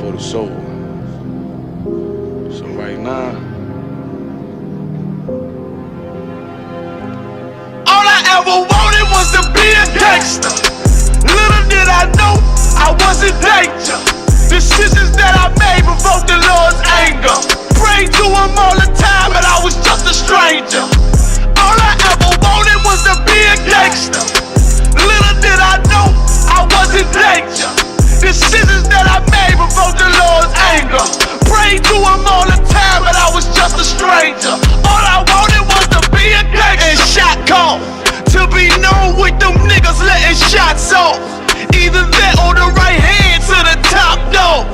for the soul. So right now, all I ever wanted was to be a gangster. Little did I know I was in danger. Decisions that I made provoked the Lord's anger. Prayed to him all the time, but I was just a stranger. All I ever wanted was to be a gangster. Little did I know I was in danger. Decisions that I made provoked the Lord's anger. Prayed to him all the time, but I was just a stranger. All I wanted was to be a gangster. And shot call to be known with them niggas letting shots off. Either that or the right hand to the top dog.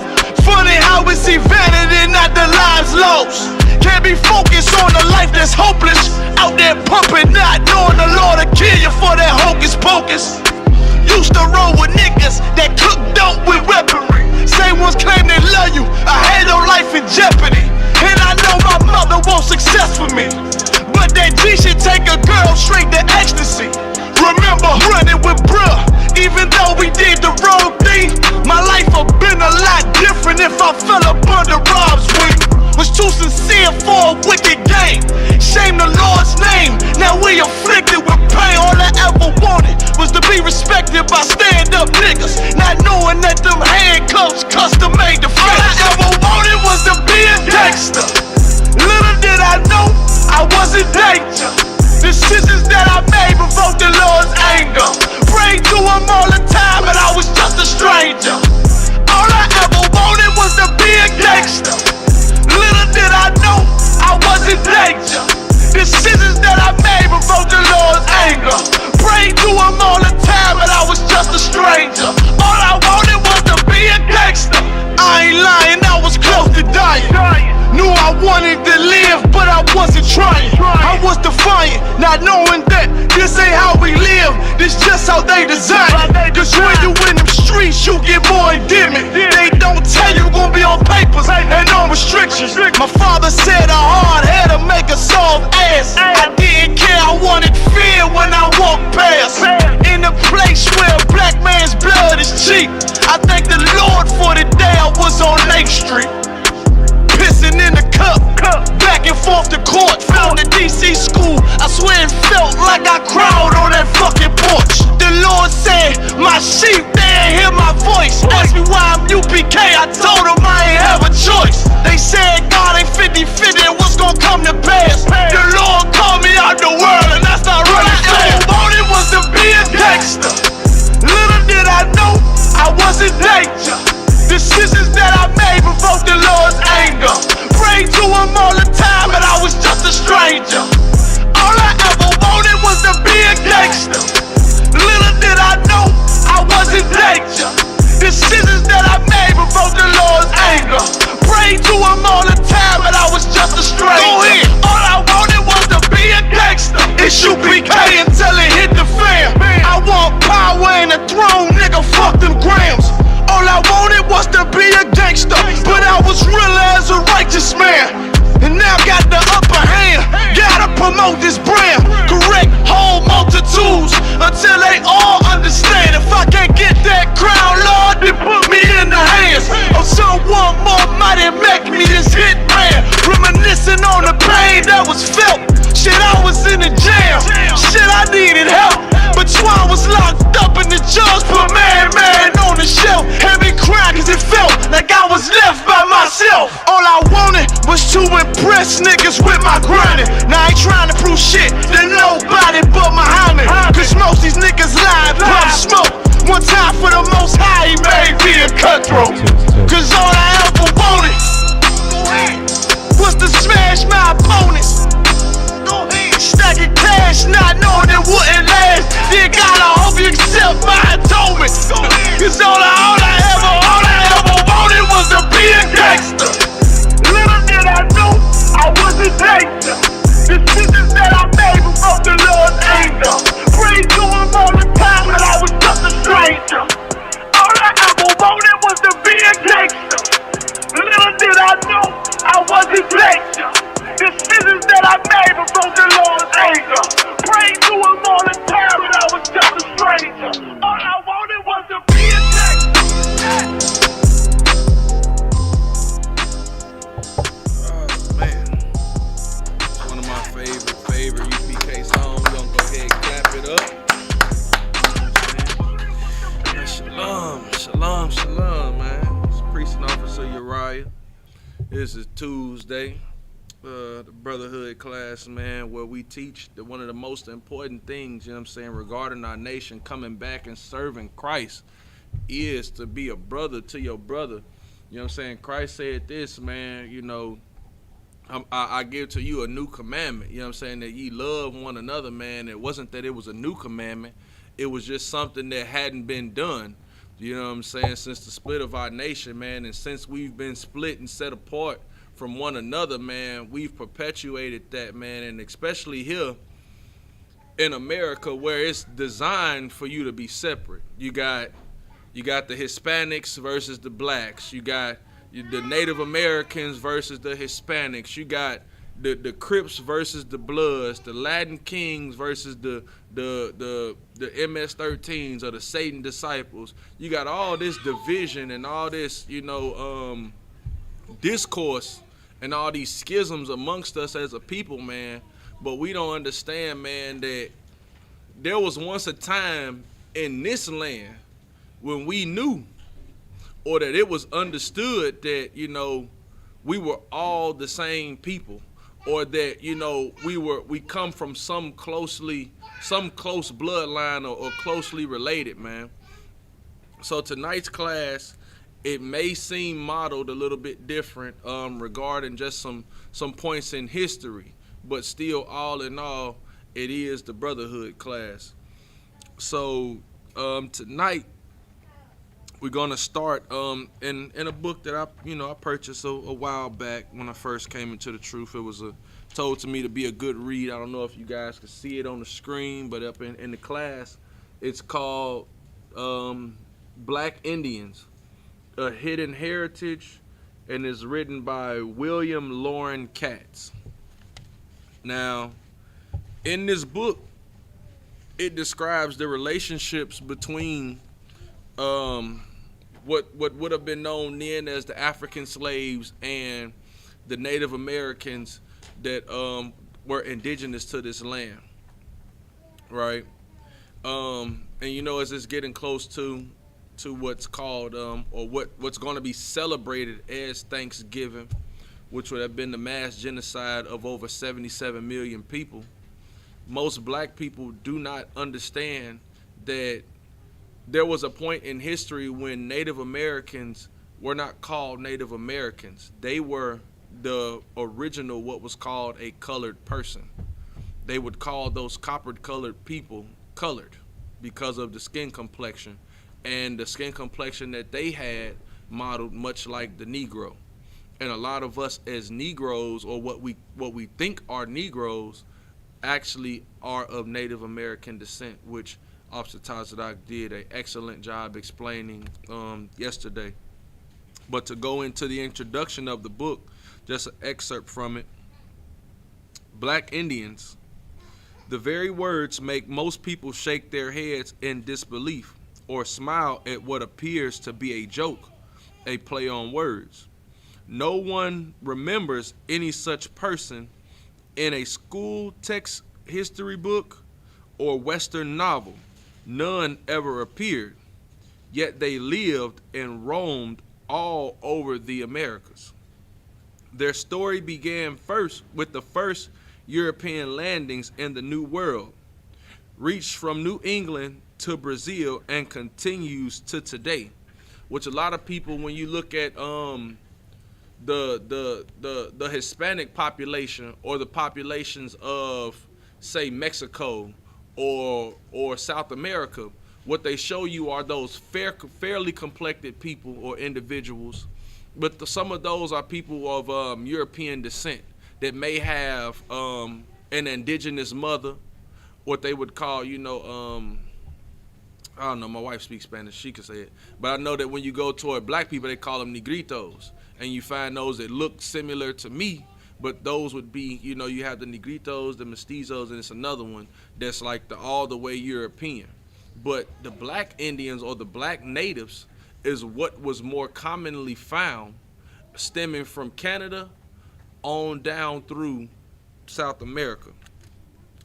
Funny how we see vanity, not the lives lost. Can't be focused on a life that's hopeless. Out there pumping, not knowing the Lord will kill you for that hocus pocus. Used to roll with niggas that cook dope with weaponry. Same ones claim they love you, I had your life in jeopardy. And I know my mother wants success for me, but that G should take a girl straight to ecstasy. Remember running with bruh, even though we did the wrong thing. My life would've been a lot different if I fell up under Rob's wing. Was too sincere for a wicked game. Shame the Lord's name, now we afflicted with pain. All I ever wanted was to be respected by stand-up niggas, not knowing that them handcuffs custom made the face. All I ever wanted was to be a gangster. Little did I know I was in danger. Decisions that I made provoked the Lord's anger. Prayed to him all the time, but I was just a stranger. All I ever wanted was to be a gangster. Little did I know I was in danger. Decisions that I made provoked the Lord's anger. Prayed to him all the time, but I was just a stranger. All I wanted was to be a gangster. I ain't lying, I was close to dying. Knew I wanted to live, but I wasn't trying. I was defiant, not knowing that this ain't how we live. This just how they design it. Cause when you in them streets, you get more endemic. They don't tell you gon' be on papers and on restrictions. My father said a hard head to make a soft ass. I didn't care, I wanted fear when I walked past. In a place where a black man's blood is cheap, I thank the Lord for the day I was on Lake Street. Pissing in the cup, back and forth to court. Found the DC school, I swear it felt like I cried on that fucking porch. The Lord said, my sheep, they ain't hear my voice. Asked me why I'm UPK, I told them I ain't have a choice. They said God ain't 50-50 and what's gonna come to pass. The Lord called me out the world and that's not really fair. All I wanted was to be a gangster. Little did I know I was in danger. Decisions that I made provoked the Lord's anger. Prayed to him all the time, but I was just a stranger. All I ever wanted was to be a gangster. Little did I know I was in danger. Decisions that I made provoked the Lord's anger. Prayed to him all the time, but I was just a stranger. Go ahead. All I wanted was to be a gangster. Isupk until it hit the fan. I want power and a throne, nigga, fuck them grams. All I wanted was to be a gangster, but I was real as a righteous man. And now got the upper hand, gotta promote this brand. Correct whole multitudes until they all understand. If I can't get that crown, Lord, then put me in the hands of someone more mighty, make me this hit man. Reminiscing on the pain that was felt. Shit, I was in the jail. Shit, I needed help. But Twan was locked up and the judge put man on the shelf. Heavy cry cause it felt like I was left by myself. All I wanted was to impress niggas with my grinding. Now I ain't trying to prove shit to nobody but Muhammad. Cause most these niggas lie, pump smoke. One time for the most high, he made me a cutthroat. Cause all I ever wanted was to smash my opponents. Stacking cash, not knowing it wouldn't last. Dear God, I hope you accept my atonement. Cause all I ever wanted was to be a gangster. Little did I know I was in danger. Decisions that I made provoked the Lord's anger. Prayed to him all the time, but I was just a stranger. All I ever wanted was to be a gangster. This is Tuesday, the Brotherhood class, man, where we teach that one of the most important things, you know what I'm saying, regarding our nation coming back and serving Christ is to be a brother to your brother. You know what I'm saying? Christ said this, man, I give to you a new commandment. You know what I'm saying? That ye love one another, man. It wasn't that it was a new commandment. It was just something that hadn't been done. You know what I'm saying? Since the split of our nation, man. And since we've been split and set apart from one another, man, we've perpetuated that, man. And especially here in America, where it's designed for you to be separate. You got the Hispanics versus the blacks. You got the Native Americans versus the Hispanics. You got the Crips versus the Bloods, the Latin Kings versus the MS-13s or the Satan disciples. You got all this division and all this, discourse and all these schisms amongst us as a people, man. But we don't understand, man, that there was once a time in this land when we knew, or that it was understood that, we were all the same people, or that, we come from some close bloodline or closely related, man. So tonight's class, it may seem modeled a little bit different regarding just some points in history, but still, all in all, it is the Brotherhood class. So tonight, we're gonna start in a book that I purchased a while back when I first came into the truth. It was told to me to be a good read. I don't know if you guys can see it on the screen, but up in the class, it's called Black Indians, A Hidden Heritage, and is written by William Loren Katz. Now, in this book, it describes the relationships between what would have been known then as the African slaves and the Native Americans that were indigenous to this land, right? And as it's getting close to what's called or what's going to be celebrated as Thanksgiving, which would have been the mass genocide of over 77 million people. Most black people do not understand that there was a point in history when Native Americans were not called Native Americans. They were the original, what was called a colored person. They would call those copper-colored people colored because of the skin complexion. And the skin complexion that they had modeled much like the Negro. And a lot of us as Negroes, or what we think are Negroes, actually are of Native American descent, which Officer Tazadak did an excellent job explaining yesterday. But to go into the introduction of the book, just an excerpt from it. Black Indians. The very words make most people shake their heads in disbelief or smile at what appears to be a joke, a play on words. No one remembers any such person in a school text history book or Western novel. None ever appeared, yet they lived and roamed all over the Americas. Their story began first with the first European landings in the New World, reached from New England to Brazil, and continues to today. Which a lot of people, when you look at the Hispanic population or the populations of, say, Mexico or South America, what they show you are those fairly complected people or individuals, but some of those are people of European descent that may have an indigenous mother, what they would call, I don't know, my wife speaks Spanish, she could say it, but I know that when you go toward black people, they call them negritos, and you find those that look similar to me. But those would be, you have the negritos, the mestizos, and it's another one that's like all the way European. But the black Indians or the black natives is what was more commonly found, stemming from Canada on down through South America.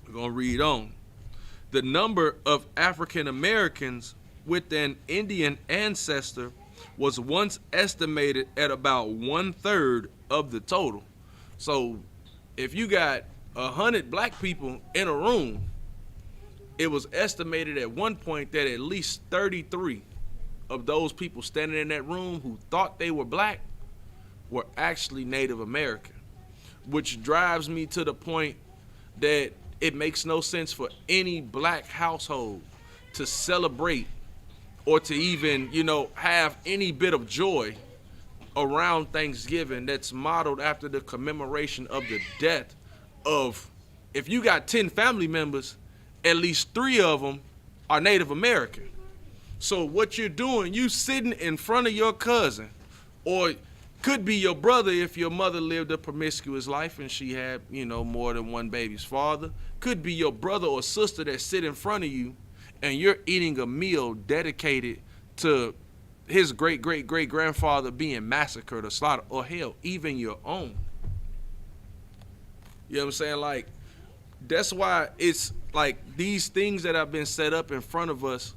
We're going to read on. The number of African Americans with an Indian ancestor was once estimated at about 1/3 of the total. So if you got 100 black people in a room, it was estimated at one point that at least 33 of those people standing in that room who thought they were black were actually Native American, which drives me to the point that it makes no sense for any black household to celebrate or to even, have any bit of joy around Thanksgiving that's modeled after the commemoration of the death of, if you got 10 family members, at least 3 of them are Native American. So what you're doing, you sitting in front of your cousin, or could be your brother if your mother lived a promiscuous life and she had, more than one baby's father. Could be your brother or sister that sit in front of you and you're eating a meal dedicated to his great-great-great-grandfather being massacred or slaughtered, or hell, even your own. You know what I'm saying? Like, that's why it's like these things that have been set up in front of us,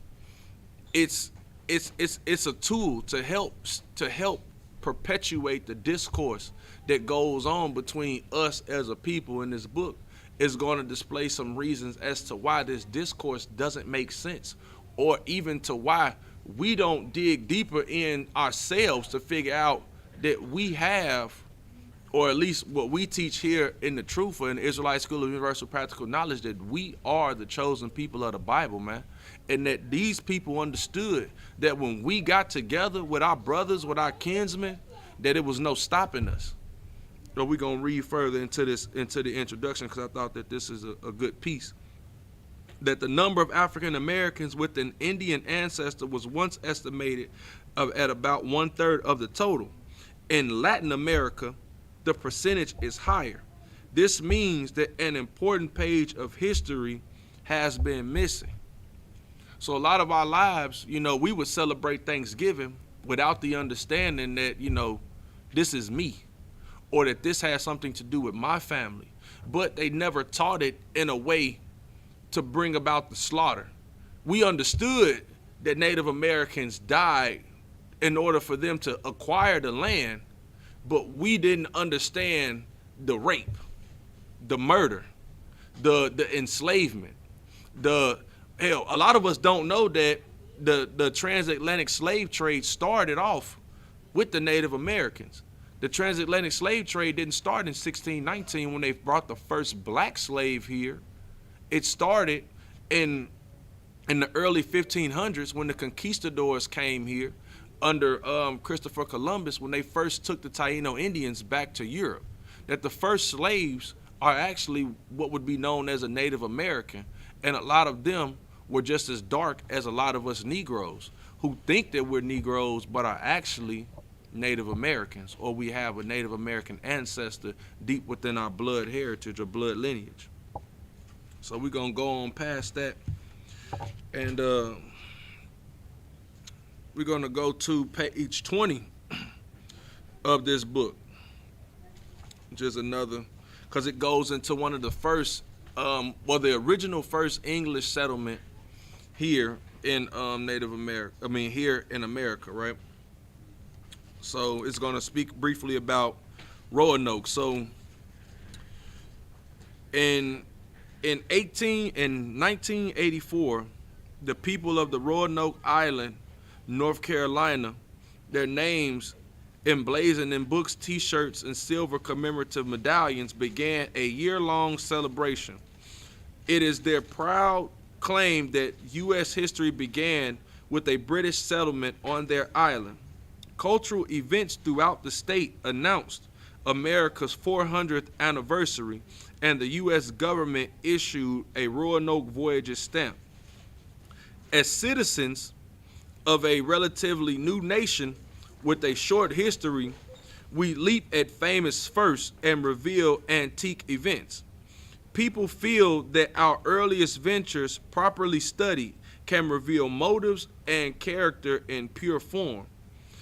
it's a tool to help perpetuate the discourse that goes on between us as a people. In this book is going to display some reasons as to why this discourse doesn't make sense, or even to why we don't dig deeper in ourselves to figure out that we have, or at least what we teach here in the Truth or in the Israelite School of Universal Practical Knowledge, that we are the chosen people of the Bible, man. And that these people understood that when we got together with our brothers, with our kinsmen, that it was no stopping us. So we're going to read further into the introduction, because I thought that this is a good piece. That the number of African Americans with an Indian ancestor was once estimated at about 1/3 of the total. In Latin America, the percentage is higher. This means that an important page of history has been missing. So a lot of our lives, we would celebrate Thanksgiving without the understanding that, this is me, or that this has something to do with my family. But they never taught it in a way to bring about the slaughter. We understood that Native Americans died in order for them to acquire the land, but we didn't understand the rape, the murder, the enslavement, hell, a lot of us don't know that the transatlantic slave trade started off with the Native Americans. The transatlantic slave trade didn't start in 1619 when they brought the first black slave here. It started in the early 1500s when the conquistadors came here under Christopher Columbus, when they first took the Taino Indians back to Europe. That the first slaves are actually what would be known as a Native American, and a lot of them were just as dark as a lot of us Negroes, who think that we're Negroes but are actually Native Americans, or we have a Native American ancestor deep within our blood heritage or blood lineage. So we're going to go on past that, and we're going to go to page 20 of this book, which is another, because it goes into one of the first, the original first English settlement here in Native America, here in America, right? So it's going to speak briefly about Roanoke. So in 1984, the people of the Roanoke Island, North Carolina, their names emblazoned in books, t-shirts, and silver commemorative medallions, began a year-long celebration. It is their proud claim that U.S. history began with a British settlement on their island. Cultural events throughout the state announced America's 400th anniversary, and the U.S. government issued a Roanoke Voyages stamp. As citizens of a relatively new nation with a short history, we leap at famous firsts and reveal antique events. People feel that our earliest ventures, properly studied, can reveal motives and character in pure form.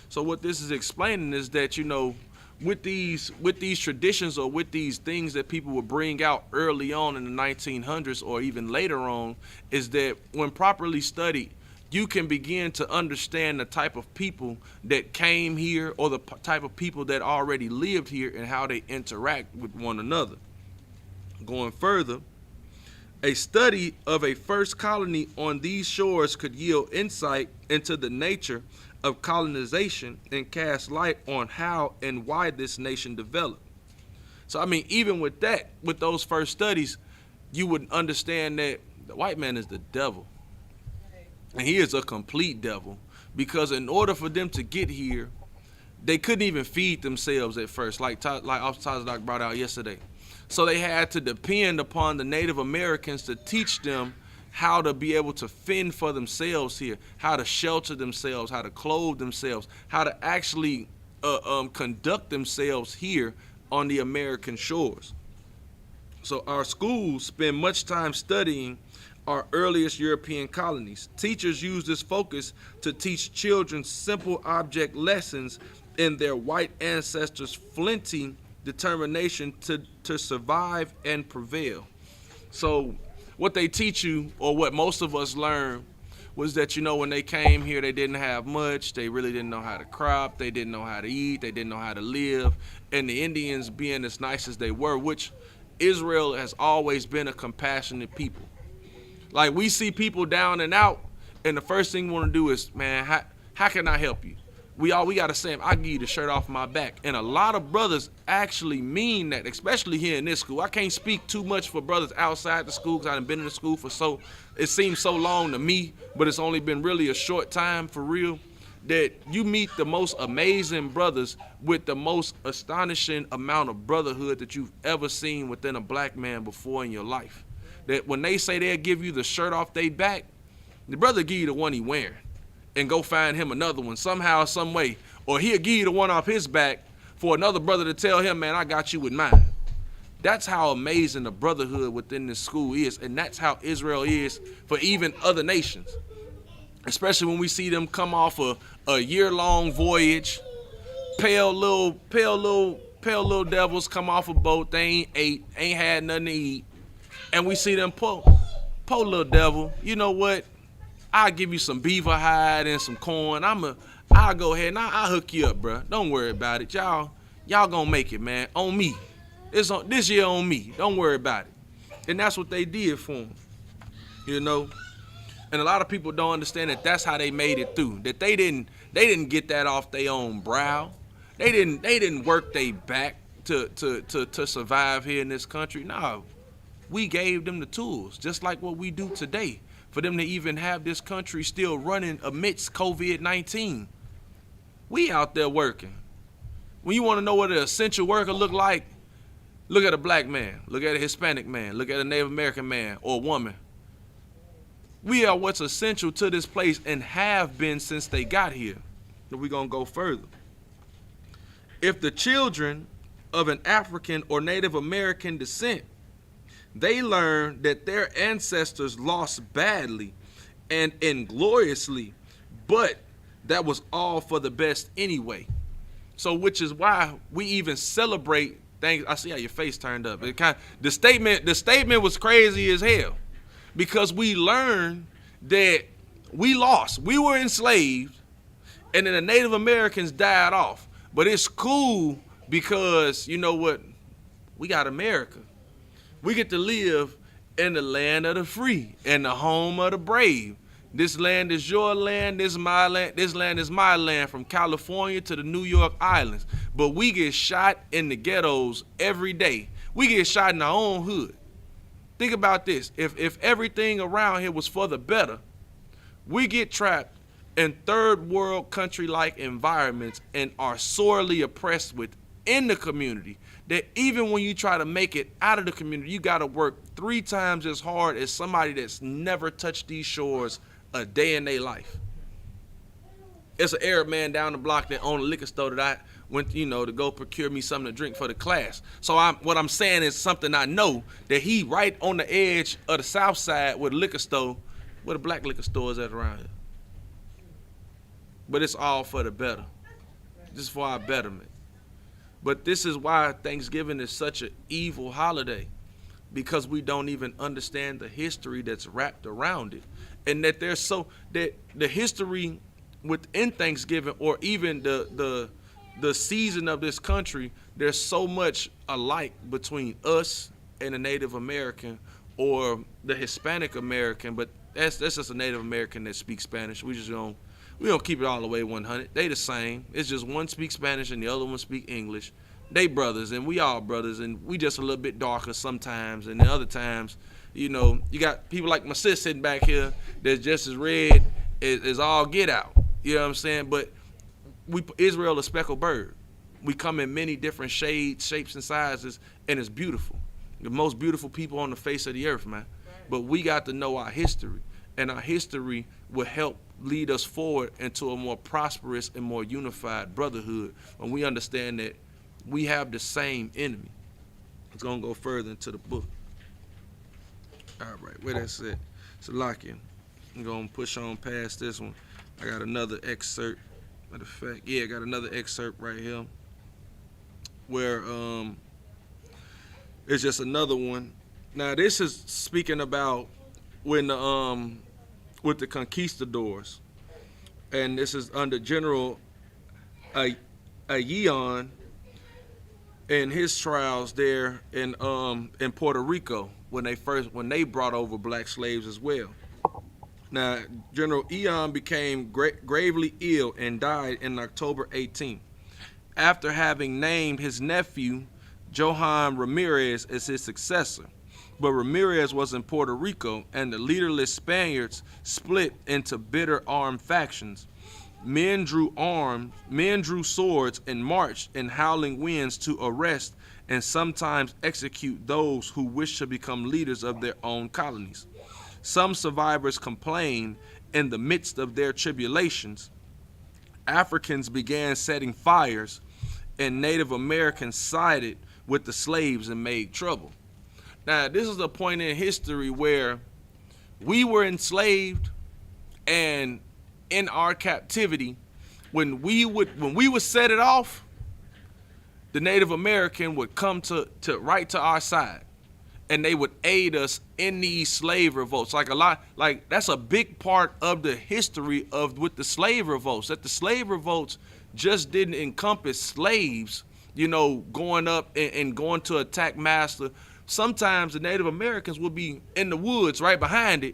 So what this is explaining is that, with these traditions, or with these things that people would bring out early on in the 1900s or even later on, is that when properly studied, you can begin to understand the type of people that came here or the type of people that already lived here and how they interact with one another. Going further, a study of a first colony on these shores could yield insight into the nature of colonization and cast light on how and why this nation developed. So, I mean, even with that, with those first studies, you would understand that the white man is the devil. And he is a complete devil, because in order for them to get here, they couldn't even feed themselves at first, like Officer Doc brought out yesterday. So they had to depend upon the Native Americans to teach them how to be able to fend for themselves here, how to shelter themselves, how to clothe themselves, how to actually conduct themselves here on the American shores. So our schools spend much time studying our earliest European colonies. Teachers use this focus to teach children simple object lessons in their white ancestors' flinty determination to survive and prevail. So what they teach you, or what most of us learned, was that, you know, when they came here, they didn't have much. They really didn't know how to crop. They didn't know how to eat. They didn't know how to live. And the Indians, being as nice as they were, which Israel has always been a compassionate people. Like, we see people down and out, and the first thing we want to do is, man, how can I help you? We got to say, I give you the shirt off my back. And a lot of brothers actually mean that, especially here in this school. I can't speak too much for brothers outside the school, because I've been in the school for it seems so long to me, but it's only been really a short time for real, that you meet the most amazing brothers with the most astonishing amount of brotherhood that you've ever seen within a black man before in your life. That when they say they'll give you the shirt off their back, the brother give you the one he wearing and go find him another one somehow, some way. Or he'll give you the one off his back for another brother to tell him, man, I got you with mine. That's how amazing the brotherhood within this school is, and that's how Israel is for even other nations. Especially when we see them come off a year-long voyage, pale little devils come off a boat, they ain't had nothing to eat. And we see them poor little devil, you know what? I'll give you some beaver hide and some corn. I'll go ahead and I'll hook you up, bro. Don't worry about it. Y'all gonna make it, man. On me. It's on this year on me. Don't worry about it. And that's what they did for him. You know? And a lot of people don't understand that that's how they made it through. That they didn't get that off their own brow. They didn't work their back to survive here in this country. No. We gave them the tools, just like what we do today, for them to even have this country still running amidst COVID-19. We out there working. When you want to know what an essential worker look like, look at a black man, look at a Hispanic man, look at a Native American man or woman. We are what's essential to this place and have been since they got here. And we're going to go further. If the children of an African or Native American descent, they learn that their ancestors lost badly and ingloriously, but that was all for the best anyway. So, which is why we even celebrate things. I see how your face turned up. The statement was crazy as hell, because we learned that we lost. We were enslaved, and then the Native Americans died off. But it's cool because, you know what? We got America. We get to live in the land of the free and the home of the brave. This land is your land, this is my land, this land is my land, from California to the New York Islands. But we get shot in the ghettos every day. We get shot in our own hood. Think about this. If everything around here was for the better, we get trapped in third world country-like environments and are sorely oppressed within the community, that even when you try to make it out of the community, you got to work 3 times as hard as somebody that's never touched these shores a day in their life. It's an Arab man down the block that owned a liquor store that I went, to go procure me something to drink for the class. So what I'm saying is something I know, that he right on the edge of the south side with a liquor store, where the black liquor store is at around here. But it's all for the better. This is for our betterment. But this is why Thanksgiving is such an evil holiday, because we don't even understand the history that's wrapped around it. and that there's so that the history within Thanksgiving, or even the season of this country, there's so much alike between us and the Native American or the Hispanic American, but that's just a Native American that speaks Spanish. We don't keep it all the way 100. They the same. It's just one speaks Spanish and the other one speak English. They brothers, and we all brothers, and we just a little bit darker sometimes, and then other times, you got people like my sis sitting back here that's just as red as all get out. You know what I'm saying? But Israel a speckled bird. We come in many different shades, shapes, and sizes, and it's beautiful. The most beautiful people on the face of the earth, man. But we got to know our history, and our history will help lead us forward into a more prosperous and more unified brotherhood when we understand that we have the same enemy. It's going to go further into the book. All right, where that's at? So lock in. I'm going to push on past this one. I got another excerpt. Matter of fact, I got another excerpt right here where it's just another one. Now this is speaking about when with the conquistadors, and this is under General Ayon and his trials there in Puerto Rico when they brought over black slaves as well. Now, General Ayon became gravely ill and died in October 18th, after having named his nephew Johan Ramirez as his successor. But Ramirez was in Puerto Rico, and the leaderless Spaniards split into bitter armed factions. Men drew swords, and marched in howling winds to arrest and sometimes execute those who wished to become leaders of their own colonies. Some survivors complained in the midst of their tribulations. Africans began setting fires, and Native Americans sided with the slaves and made trouble. Now, this is a point in history where we were enslaved, and in our captivity, when we would set it off, the Native American would come to right to our side, and they would aid us in these slave revolts. That's a big part of the history with the slave revolts, that the slave revolts just didn't encompass slaves, going up and going to attack master. Sometimes the Native Americans would be in the woods right behind it,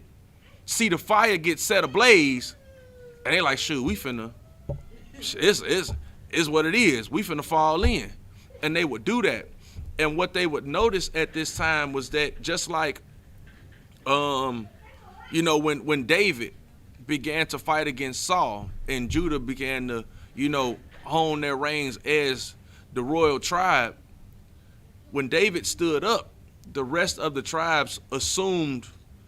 see the fire get set ablaze, and they like, shoot, we finna, it's what it is. We finna fall in. And they would do that. And what they would notice at this time was that just like, when David began to fight against Saul and Judah began to, hone their reins as the royal tribe, when David stood up, the rest of the tribes assumed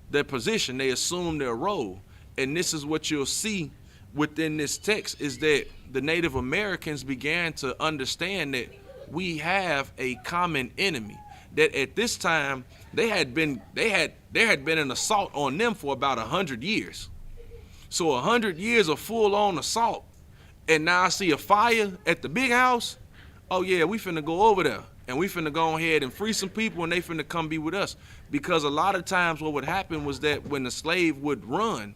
their position. They assumed their role. And this is what you'll see within this text, is that the Native Americans began to understand that we have a common enemy. That at this time there had been an assault on them for about 100 years. So 100 years of full-on assault, and now I see a fire at the big house. Oh yeah, we finna go over there, and we finna go ahead and free some people, and they finna come be with us. Because a lot of times what would happen was that when the slave would run,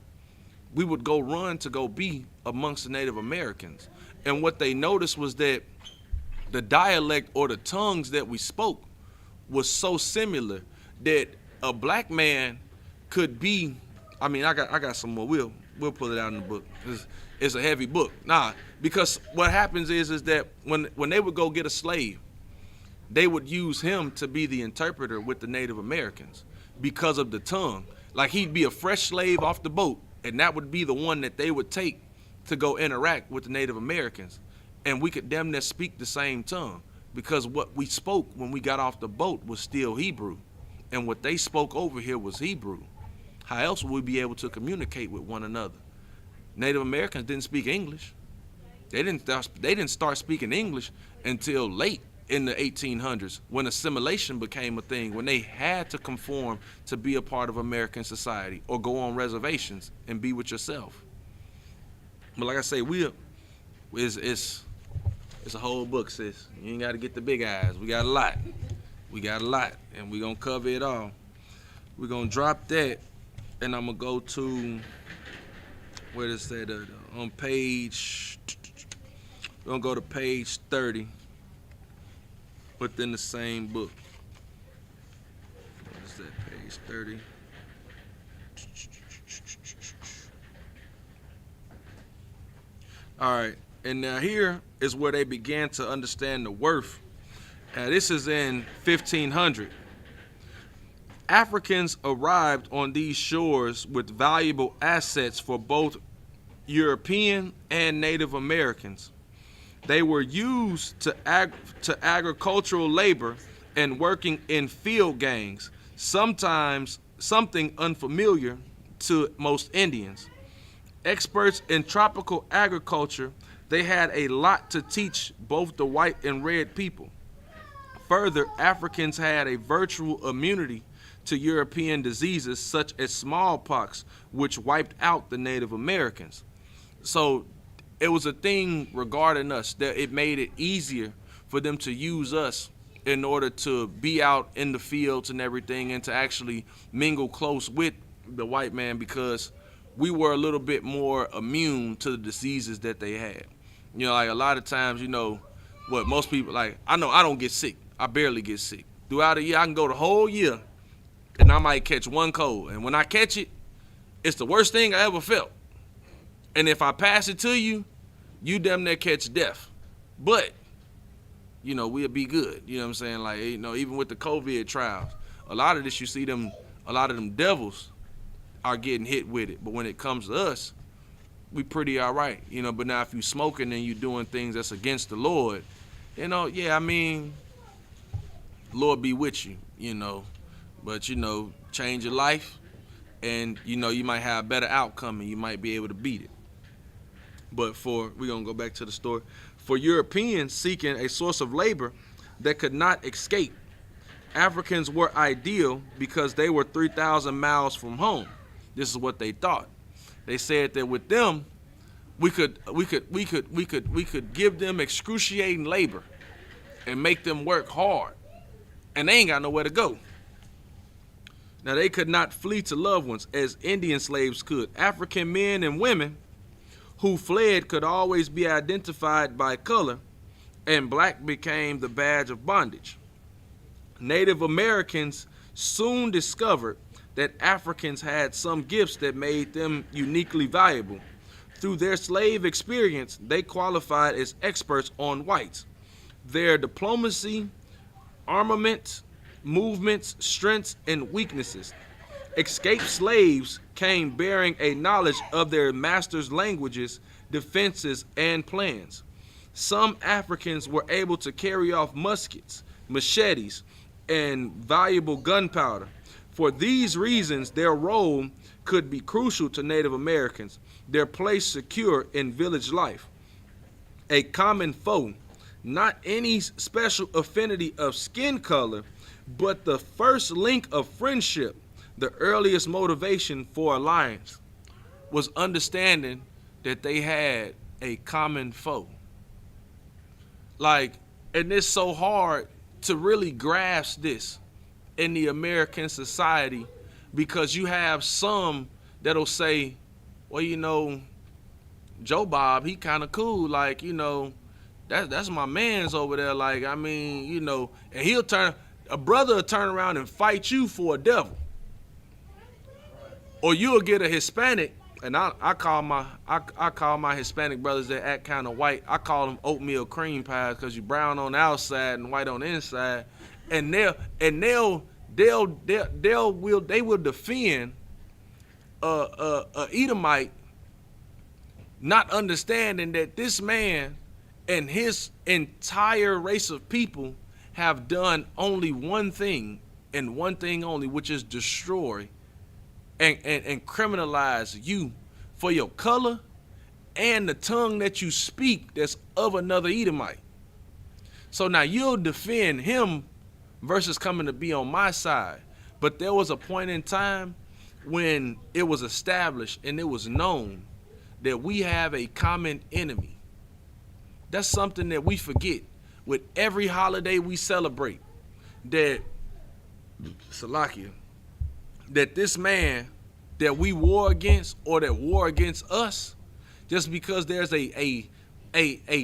we would go run to go be amongst the Native Americans. And what they noticed was that the dialect or the tongues that we spoke was so similar that a black man could be, I got some more. We'll pull it out in the book. It's a heavy book. Because what happens is that when they would go get a slave, they would use him to be the interpreter with the Native Americans because of the tongue. Like, he'd be a fresh slave off the boat, and that would be the one that they would take to go interact with the Native Americans. And we could damn near speak the same tongue, because what we spoke when we got off the boat was still Hebrew, and what they spoke over here was Hebrew. How else would we be able to communicate with one another? Native Americans didn't speak English. They didn't start speaking English until late in the 1800s, when assimilation became a thing, when they had to conform to be a part of American society or go on reservations and be with yourself. But like I say, it's a whole book, sis. You ain't got to get the big eyes. We got a lot, and we're going to cover it all. We're going to drop that, and I'm gonna go to where is that on page. We're gonna go to page 30 within the same book. What is that? Page 30. All right, and now here is where they began to understand the worth. This is in 1500. Africans arrived on these shores with valuable assets for both European and Native Americans. They were used to agricultural labor and working in field gangs, sometimes something unfamiliar to most Indians. Experts in tropical agriculture, they had a lot to teach both the white and red people. Further, Africans had a virtual immunity to European diseases such as smallpox, which wiped out the Native Americans. So it was a thing regarding us that it made it easier for them to use us in order to be out in the fields and everything and to actually mingle close with the white man, because we were a little bit more immune to the diseases that they had. You know, like a lot of times, you know, what most people, like, I know I don't get sick. I barely get sick. Throughout a year, I can go the whole year and I might catch one cold. And when I catch it, it's the worst thing I ever felt. And if I pass it to you, you damn near catch death. But, you know, we'll be good. You know what I'm saying? Like, you know, even with the COVID trials, a lot of this, you see them, a lot of them devils are getting hit with it. But when it comes to us, we pretty all right. You know, but now if you smoking and you doing things that's against the Lord, you know, yeah, I mean, Lord be with you, you know. But, you know, change your life and, you know, you might have a better outcome and you might be able to beat it. But we're going to go back to the story. For Europeans seeking a source of labor that could not escape, Africans were ideal because they were 3,000 miles from home. This is what they thought. They said that with them, we could give them excruciating labor and make them work hard, and they ain't got nowhere to go. Now, they could not flee to loved ones as Indian slaves could. African men and women who fled could always be identified by color, and black became the badge of bondage. Native Americans soon discovered that Africans had some gifts that made them uniquely valuable. Through their slave experience, they qualified as experts on whites. Their diplomacy, armament, movements, strengths, and weaknesses. Escaped slaves came bearing a knowledge of their masters' languages, defenses, and plans. Some Africans were able to carry off muskets, machetes, and valuable gunpowder. For these reasons, their role could be crucial to Native Americans, their place secure in village life. A common foe, not any special affinity of skin color, but the first link of friendship, the earliest motivation for alliance, was understanding that they had a common foe. Like, and it's so hard to really grasp this in the American society, because you have some that'll say, well, you know, Joe Bob, he kind of cool, like, you know, that's my man's over there, like, I mean, you know, and a brother will turn around and fight you for a devil. Or you'll get a Hispanic, and I call my Hispanic brothers that act kind of white, I call them oatmeal cream pies, because you brown on the outside and white on the inside, and they will defend a Edomite, not understanding that this man and his entire race of people have done only one thing, and one thing only, which is destroy and criminalize you for your color and the tongue that you speak that's of another Edomite. So now you'll defend him versus coming to be on my side. But there was a point in time when it was established and it was known that we have a common enemy. That's something that we forget with every holiday we celebrate. That this man that we war against or that war against us, just because there's a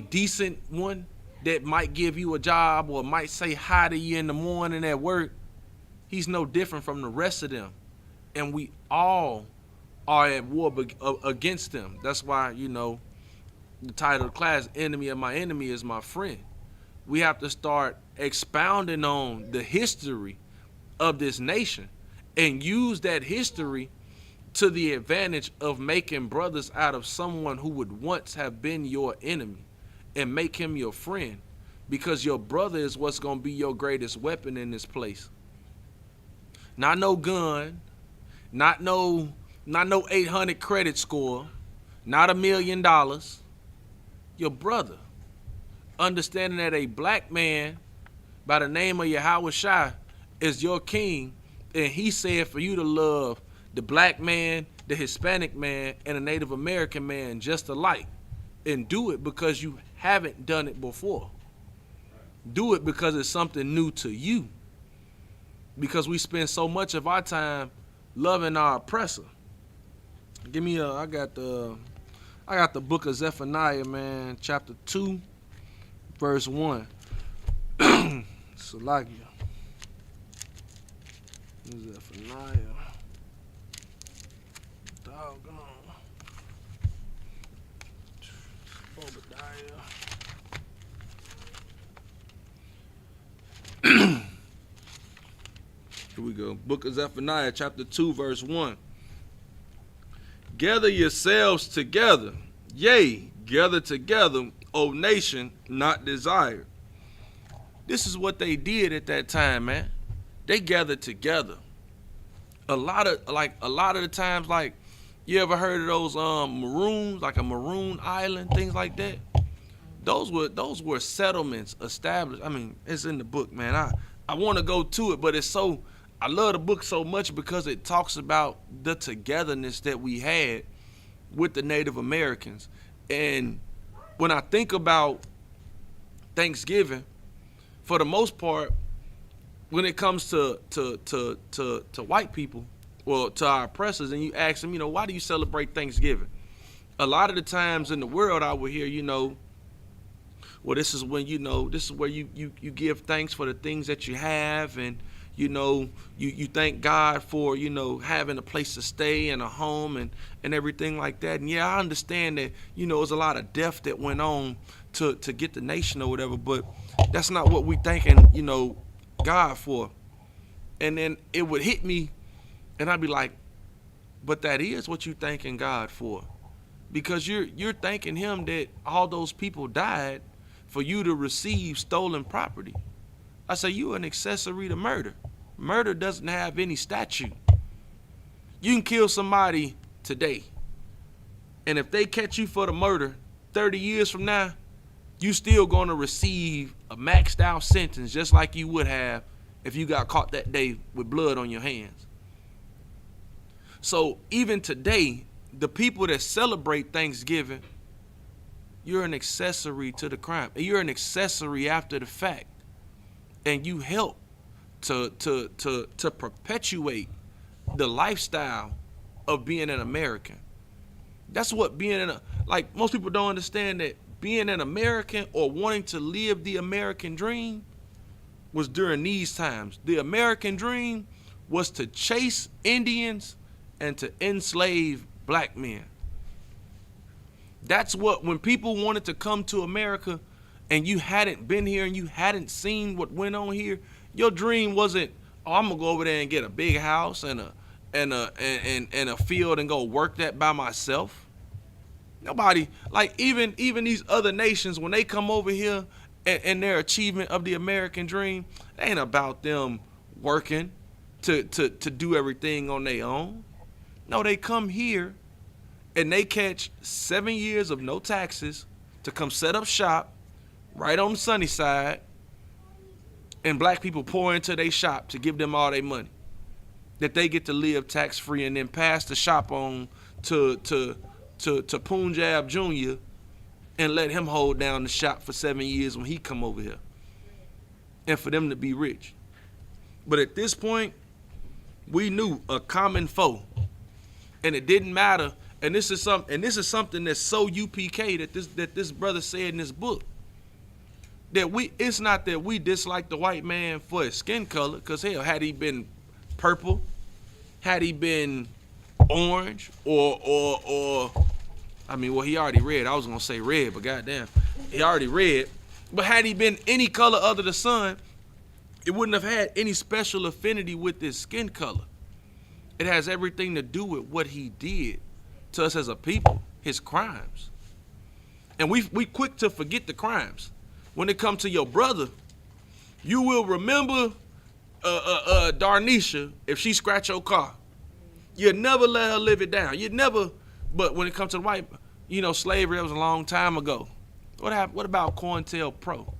decent one that might give you a job or might say hi to you in the morning at work, he's no different from the rest of them. And we all are at war against them. That's why, the title of the class, Enemy of My Enemy is My Friend. We have to start expounding on the history of this nation and use that history to the advantage of making brothers out of someone who would once have been your enemy and make him your friend, because your brother is what's going to be your greatest weapon in this place. Not no gun, not no 800 credit score, not $1 million. Your brother. Understanding that a black man by the name of Yahweh Shai is your king, and he said for you to love the black man, the Hispanic man, and the Native American man just alike, and do it because you haven't done it before. Do it because it's something new to you, because we spend so much of our time loving our oppressor. I got the book of Zephaniah, man, chapter 2, verse 1. Salakia. Zephaniah. Doggone. Obadiah. Here we go. Book of Zephaniah, chapter 2, verse 1. Gather yourselves together, yea, gather together, O nation not desired. This is what they did at that time, man. They gathered together. A lot of the times, like, you ever heard of those maroons, like a maroon island, things like that? Those were settlements established. I mean, it's in the book, man. I want to go to it, but I love the book so much because it talks about the togetherness that we had with the Native Americans. And when I think about Thanksgiving, for the most part, when it comes to white people, well, to our oppressors, and you ask them, why do you celebrate Thanksgiving? A lot of the times in the world, I would hear, well, this is when, this is where you give thanks for the things that you have, and you thank God for, having a place to stay and a home and everything like that. And yeah, I understand that, there's a lot of death that went on to get the nation or whatever, but that's not what we thanking, God for. And then it would hit me and I'd be like, but that is what you thanking God for. Because you're thanking him that all those people died for you to receive stolen property. I say you an accessory to murder. Murder doesn't have any statute. You can kill somebody today, and if they catch you for the murder 30 years from now, you still going to receive a maxed out sentence just like you would have if you got caught that day with blood on your hands. So even today, the people that celebrate Thanksgiving, you're an accessory to the crime. You're an accessory after the fact. And you help to perpetuate the lifestyle of being an American. That's what most people don't understand, that being an American or wanting to live the American dream was during these times. The American dream was to chase Indians and to enslave black men. That's what, when people wanted to come to America and you hadn't been here and you hadn't seen what went on here, your dream wasn't, I'm gonna go over there and get a big house and a field and go work that by myself. Nobody, like even these other nations, when they come over here and their achievement of the American dream, it ain't about them working to do everything on their own. No, they come here and they catch 7 years of no taxes to come set up shop right on the sunny side, and black people pour into their shop to give them all their money that they get to live tax free, and then pass the shop on to Punjab Jr. and let him hold down the shop for 7 years when he come over here, and for them to be rich. But at this point, we knew a common foe and it didn't matter. And this is something that's so UPK that this brother said in this book. That it's not that we dislike the white man for his skin color, because hell, had he been purple, had he been orange, or I mean, well, he already red. I was gonna say red, but goddamn, he already red. But had he been any color other than the sun, it wouldn't have had any special affinity with his skin color. It has everything to do with what he did to us as a people, his crimes. And we quick to forget the crimes. When it comes to your brother, you will remember Darnisha if she scratch your car. You'll never let her live it down. You'd never, but when it comes to the white, slavery, that was a long time ago. What about COINTELPRO?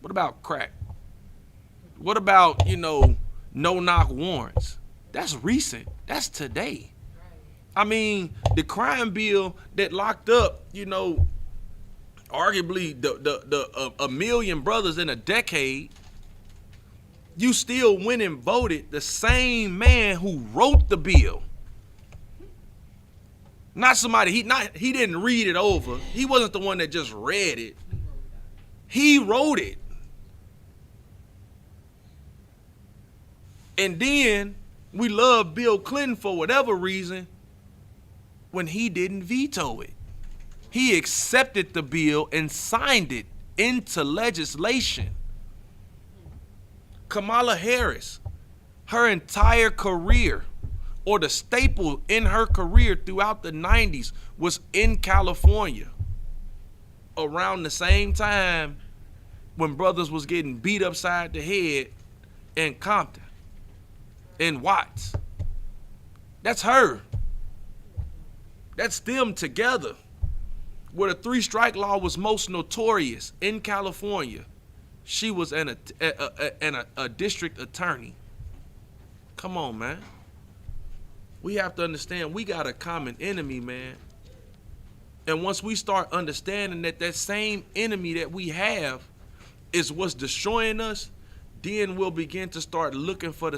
What about crack? What about, no-knock warrants? That's recent. That's today. I mean, the crime bill that locked up, arguably a million brothers in a decade, you still went and voted the same man who wrote the bill. Not somebody, he didn't read it over. He wasn't the one that just read it. He wrote it. And then we love Bill Clinton for whatever reason when he didn't veto it. He accepted the bill and signed it into legislation. Kamala Harris, her entire career, or the staple in her career throughout the 90s, was in California. Around the same time when brothers was getting beat upside the head in Compton, in Watts. That's her. That's them together. Where the 3-strike law was most notorious in California, she was a district attorney. Come on, man. We have to understand we got a common enemy, man. And once we start understanding that same enemy that we have is what's destroying us, then we'll begin to start looking for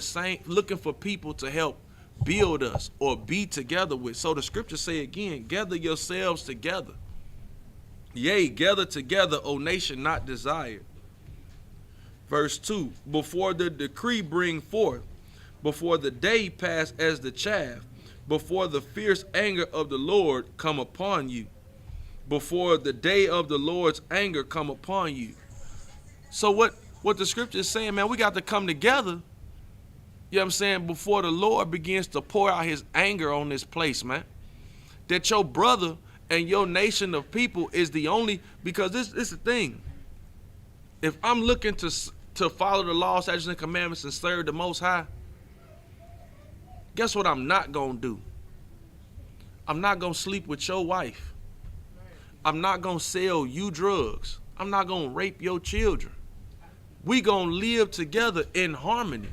people to help build us or be together with. So the scriptures say again, gather yourselves together. Yea, gather together, O nation not desired. Verse 2, before the decree bring forth, before the day pass as the chaff, before the fierce anger of the Lord come upon you, before the day of the Lord's anger come upon you. So what the scripture is saying, man, we got to come together, you know what I'm saying, before the Lord begins to pour out his anger on this place, man. That your brother and your nation of people is the only, because this is the thing. If I'm looking to follow the law, statutes, and commandments and serve the Most High, guess what I'm not going to do? I'm not going to sleep with your wife. I'm not going to sell you drugs. I'm not going to rape your children. We going to live together in harmony,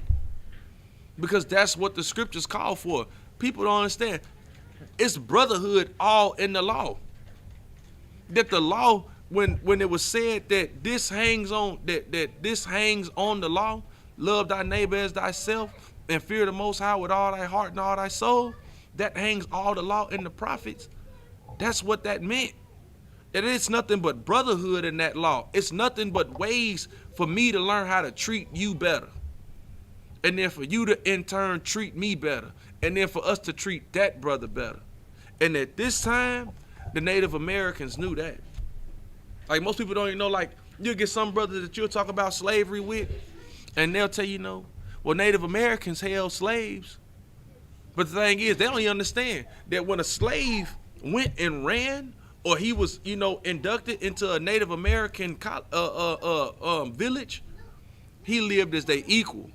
because that's what the scriptures call for. People don't understand. It's brotherhood all in the law. That the law, when it was said that this hangs on the law, love thy neighbor as thyself, and fear the Most High with all thy heart and all thy soul, that hangs all the law and the prophets. That's what that meant. And it's nothing but brotherhood in that law. It's nothing but ways for me to learn how to treat you better. And then for you to in turn treat me better. And then for us to treat that brother better. And at this time, the Native Americans knew that. Like most people don't even know, like you'll get some brothers that you'll talk about slavery with, and they'll tell you, well, Native Americans held slaves. But the thing is, they don't even understand that when a slave went and ran, or he was, inducted into a Native American village, he lived as their equal.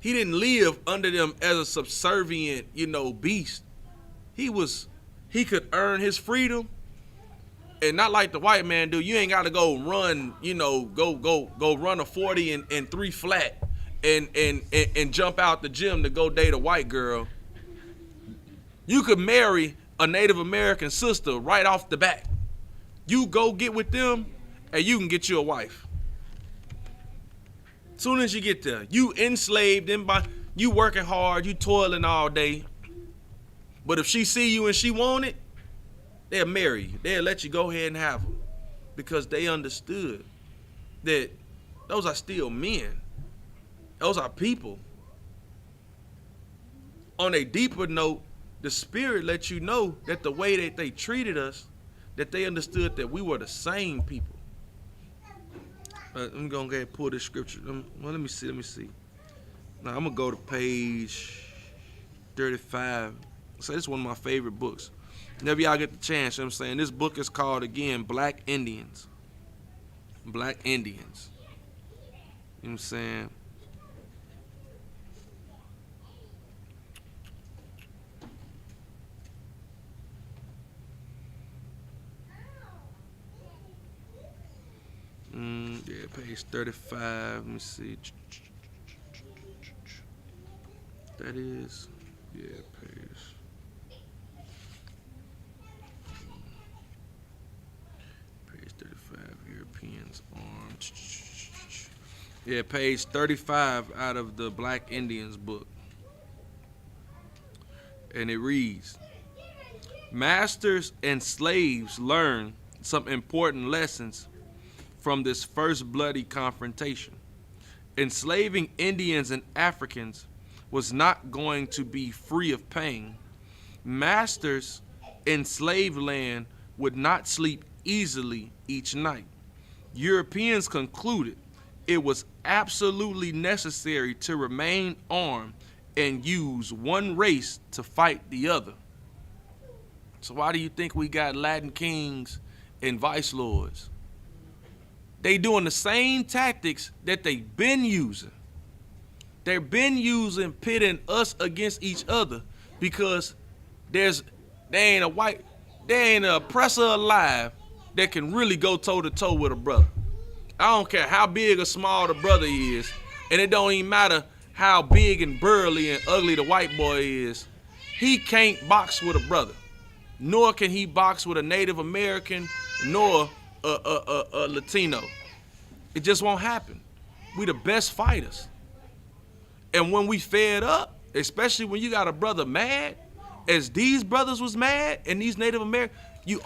He didn't live under them as a subservient, beast. He could earn his freedom, and not like the white man do. You ain't got to go run, go run a 40 and 3 flat and jump out the gym to go date a white girl. You could marry a Native American sister right off the bat. You go get with them, and you can get you a wife. Soon as you get there, you enslaved them by you working hard, you toiling all day, But if she see you and she want it, they'll marry you. They'll let you go ahead and have them. Because they understood that those are still men. Those are people. On a deeper note, the spirit lets you know that the way that they treated us, that they understood that we were the same people. I'm going to go ahead and pull this scripture. Well, let me see. Now, I'm going to go to page 35. So this is one of my favorite books. Whenever y'all get the chance, you know what I'm saying? This book is called, again, Black Indians. Black Indians. You know what I'm saying? Yeah, page 35. Let me see. That is, yeah, page 35. Europeans armed. Yeah, page 35 out of the Black Indians book, and it reads: Masters and slaves learn some important lessons from this first bloody confrontation. Enslaving Indians and Africans was not going to be free of pain. Masters in slave land would not sleep easily each night. Europeans concluded it was absolutely necessary to remain armed and use one race to fight the other. So why do you think we got Latin kings and vice lords? They doing the same tactics that they've been using. They've been using pitting us against each other because there ain't an oppressor alive that can really go toe to toe with a brother. I don't care how big or small the brother is, and it don't even matter how big and burly and ugly the white boy is. He can't box with a brother, nor can he box with a Native American, nor a Latino. It just won't happen. We the best fighters. And when we fed up, especially when you got a brother mad, as these brothers was mad, and these Native Americans, you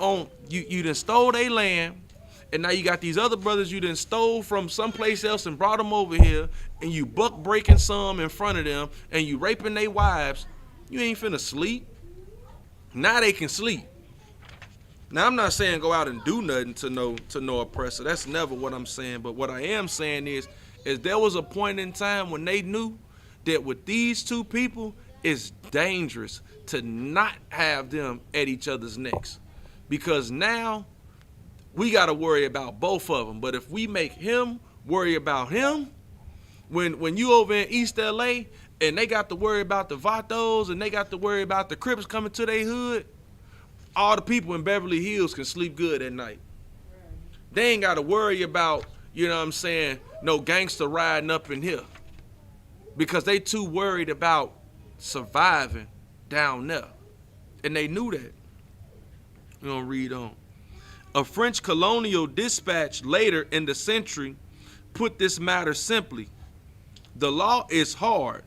done stole their land, and now you got these other brothers you done stole from someplace else and brought them over here, and you buck breaking some in front of them, and you raping their wives. You ain't finna sleep. Now they can sleep. Now, I'm not saying go out and do nothing to no oppressor. That's never what I'm saying. But what I am saying is there was a point in time when they knew that with these two people, it's dangerous to not have them at each other's necks. Because now we got to worry about both of them. But if we make him worry about him, when you over in East LA and they got to worry about the Vatos and they got to worry about the Crips coming to their hood, all the people in Beverly Hills can sleep good at night. They ain't got to worry about, you know what I'm saying, no gangster riding up in here. Because they too worried about surviving down there. And they knew that. We're going to read on. A French colonial dispatch later in the century put this matter simply: the law is hard,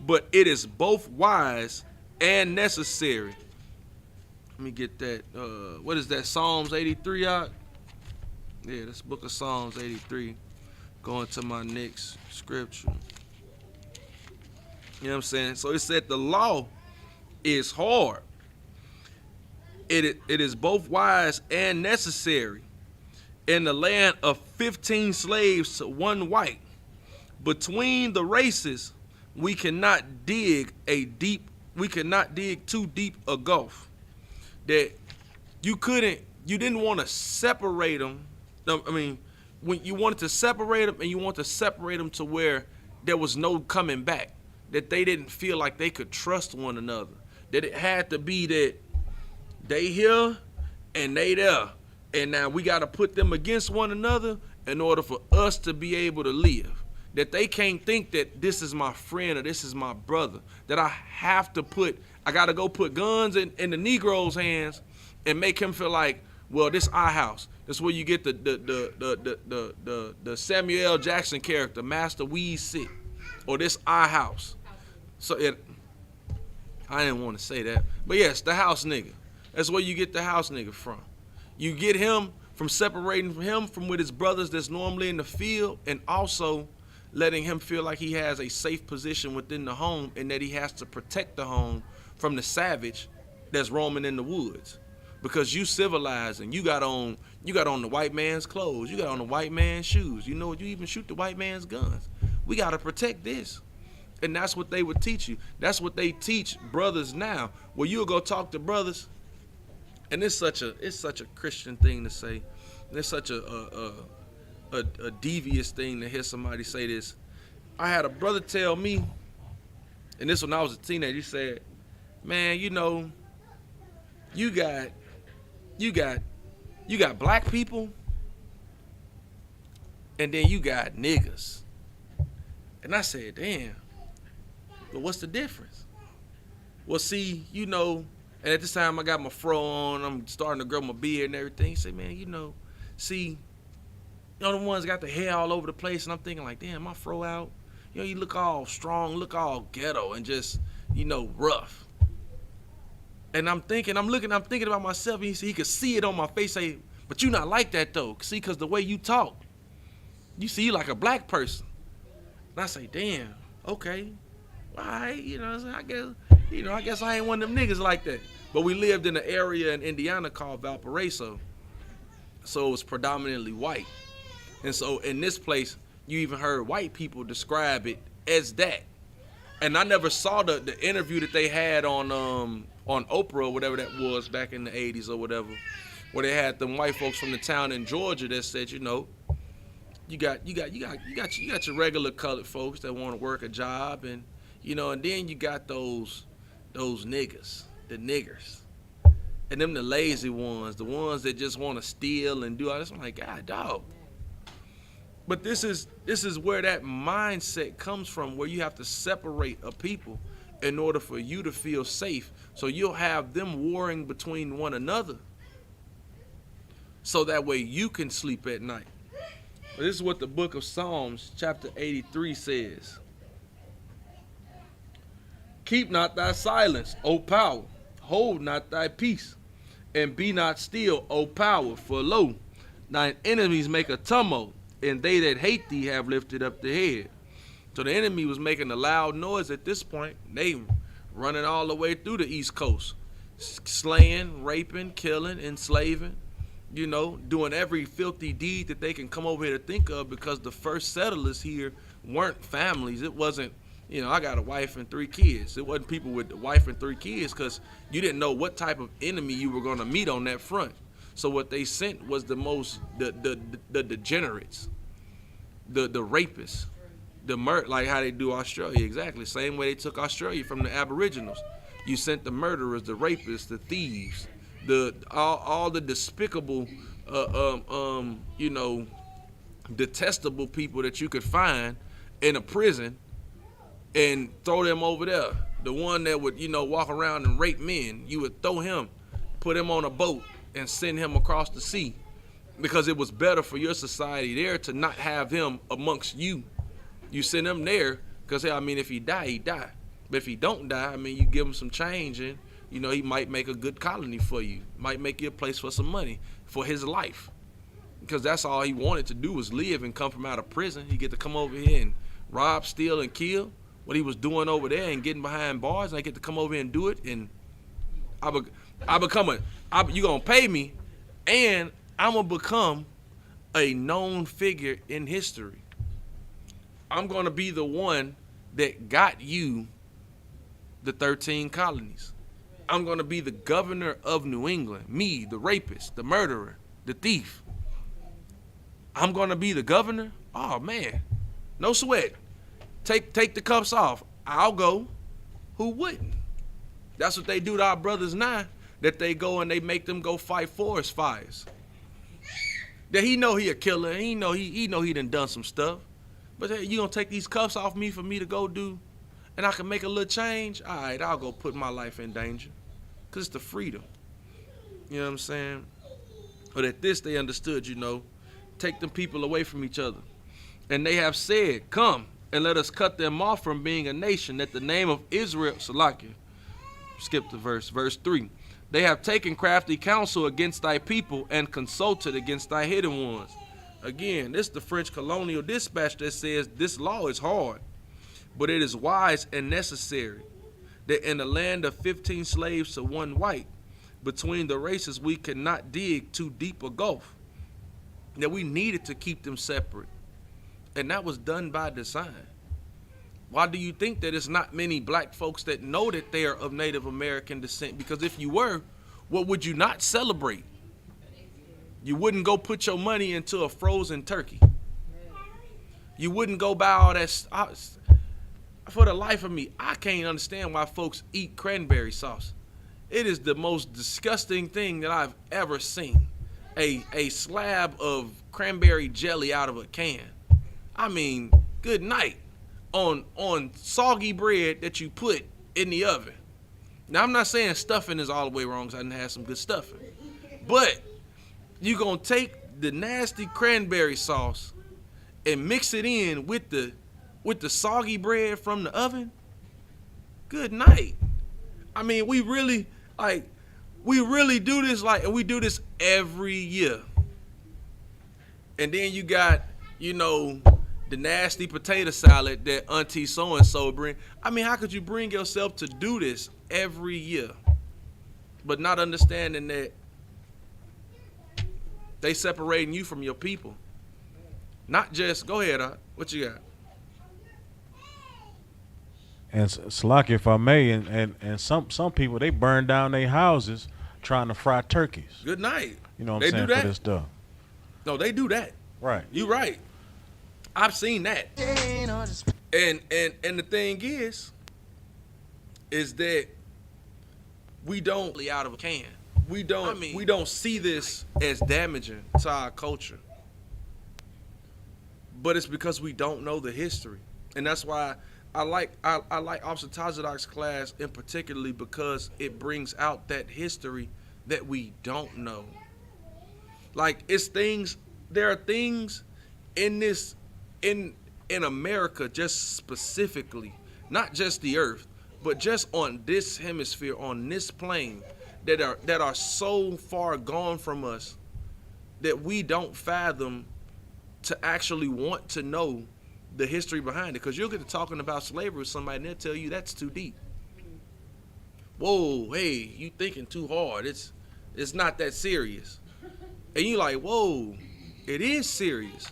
but it is both wise and necessary. Let me get that. What is that? Psalms 83 out? Yeah, this book of Psalms 83. Going to my next scripture. You know what I'm saying? So it said the law is hard. It is both wise and necessary. In the land of 15 slaves to one white, between the races, we cannot dig too deep a gulf. That you didn't want to separate them. I mean, when you wanted to separate them, and you want to separate them to where there was no coming back, that they didn't feel like they could trust one another, that it had to be that they here and they there, and now we got to put them against one another in order for us to be able to live. That they can't think that this is my friend or this is my brother, that I got to go put guns in the Negro's hands and make him feel like, well, this our house. That's where you get the Samuel L. Jackson character, Master Weed Sick, or this our house. So I didn't want to say that, But yes, the house nigga. That's where you get the house nigga from. You get him from separating him from with his brothers that's normally in the field, and also letting him feel like he has a safe position within the home and that he has to protect the home from the savage that's roaming in the woods. Because you civilized and you got on the white man's clothes, you got on the white man's shoes, you even shoot the white man's guns. We gotta protect this. And that's what they would teach you. That's what they teach brothers now. Where you'll go talk to brothers, and it's such a Christian thing to say. And it's such a devious thing to hear somebody say this. I had a brother tell me, and this when I was a teenager, he said, man, you got black people, and then you got niggas. And I said, damn, but what's the difference? Well, see, and at this time I got my fro on, I'm starting to grow my beard and everything. He said, man, see, the ones got the hair all over the place, and I'm thinking like, damn, my fro out. You look all strong, look all ghetto, and just, rough. And I'm thinking about myself, and he could see it on my face, say, but you not like that though. See, because the way you talk, you see you like a black person. And I say, damn, okay. All right, I guess I ain't one of them niggas like that. But we lived in an area in Indiana called Valparaiso. So it was predominantly white. And so in this place, you even heard white people describe it as that. And I never saw the interview that they had on Oprah or whatever that was back in the 80s or whatever, where they had them white folks from the town in Georgia that said, you got your regular colored folks that want to work a job, and and then you got those niggas, the niggers, and them the lazy ones, the ones that just want to steal and do all this. I'm like, God, dog. But this is where that mindset comes from, where you have to separate a people in order for you to feel safe. So you'll have them warring between one another, so that way you can sleep at night. But this is what the book of Psalms, chapter 83 says. Keep not thy silence, O power. Hold not thy peace, and be not still, O power. For lo, thine enemies make a tumult, and they that hate thee have lifted up the head. So the enemy was making a loud noise at this point. They running all the way through the East Coast, slaying, raping, killing, enslaving, doing every filthy deed that they can come over here to think of, because the first settlers here weren't families. It wasn't, I got a wife and 3 kids. It wasn't people with a wife and 3 kids, because you didn't know what type of enemy you were going to meet on that front. So what they sent was the degenerates, the rapists, like how they do Australia, exactly. Same way they took Australia from the Aboriginals. You sent the murderers, the rapists, the thieves, all the despicable, detestable people that you could find in a prison, and throw them over there. The one that would, walk around and rape men, you would throw him, put him on a boat, and send him across the sea, because it was better for your society there to not have him amongst you. You send him there because, if he die, he die. But if he don't die, you give him some change, and, he might make a good colony for you. Might make you a place for some money for his life. Because that's all he wanted to do, was live and come from out of prison. He get to come over here and rob, steal, and kill what he was doing over there and getting behind bars. And I get to come over here and do it, and you gonna pay me, and I'm gonna become a known figure in history. I'm gonna be the one that got you the 13 colonies. I'm gonna be the governor of New England. Me, the rapist, the murderer, the thief. I'm gonna be the governor? Oh man, no sweat. Take the cuffs off. I'll go. Who wouldn't? That's what they do to our brothers now, that they go and they make them go fight forest fires. That he know he a killer, he know he done some stuff. But hey, you gonna take these cuffs off me for me to go do, and I can make a little change? All right, I'll go put my life in danger, because it's the freedom. You know what I'm saying? But at this, they understood, take them people away from each other. And they have said, come and let us cut them off from being a nation, that the name of Israel, Salakia, skip the verse. Verse 3. They have taken crafty counsel against thy people and consulted against thy hidden ones. Again, this is the French colonial dispatch that says this law is hard, but it is wise and necessary, that in a land of 15 slaves to one white, between the races we cannot dig too deep a gulf, that we needed to keep them separate. And that was done by design. Why do you think that it's not many black folks that know that they are of Native American descent? Because if you were, what would you not celebrate? You wouldn't go put your money into a frozen turkey. You wouldn't go buy all that. For the life of me, I can't understand why folks eat cranberry sauce. It is the most disgusting thing that I've ever seen. A slab of cranberry jelly out of a can. I mean, good night. On soggy bread that you put in the oven. Now, I'm not saying stuffing is all the way wrong, because I didn't have some good stuffing. But you're going to take the nasty cranberry sauce and mix it in with the soggy bread from the oven? Good night. I mean, we really do this, and we do this every year. And then you got, the nasty potato salad that Auntie so-and-so bring. I mean, how could you bring yourself to do this every year, but not understanding that they separating you from your people? Not just, go ahead, what you got? And Salaki, if I may, and some people, they burn down their houses trying to fry turkeys. Good night. You know what They I'm saying, do that? for this stuff. No, they do that. Right. You right. I've seen that. And the thing is that we don't out of a can. We don't see this as damaging to our culture. But it's because we don't know the history. And that's why I like Officer Tajadok's class in particularly, because it brings out that history that we don't know. Like, there are things in this in America, just specifically, not just the earth, but just on this hemisphere, on this plane, that are so far gone from us that we don't fathom to actually want to know the history behind it. Because you'll get to talking about slavery with somebody and they'll tell you that's too deep. Whoa, hey, you thinking too hard. It's not that serious. And you like, whoa, it is serious.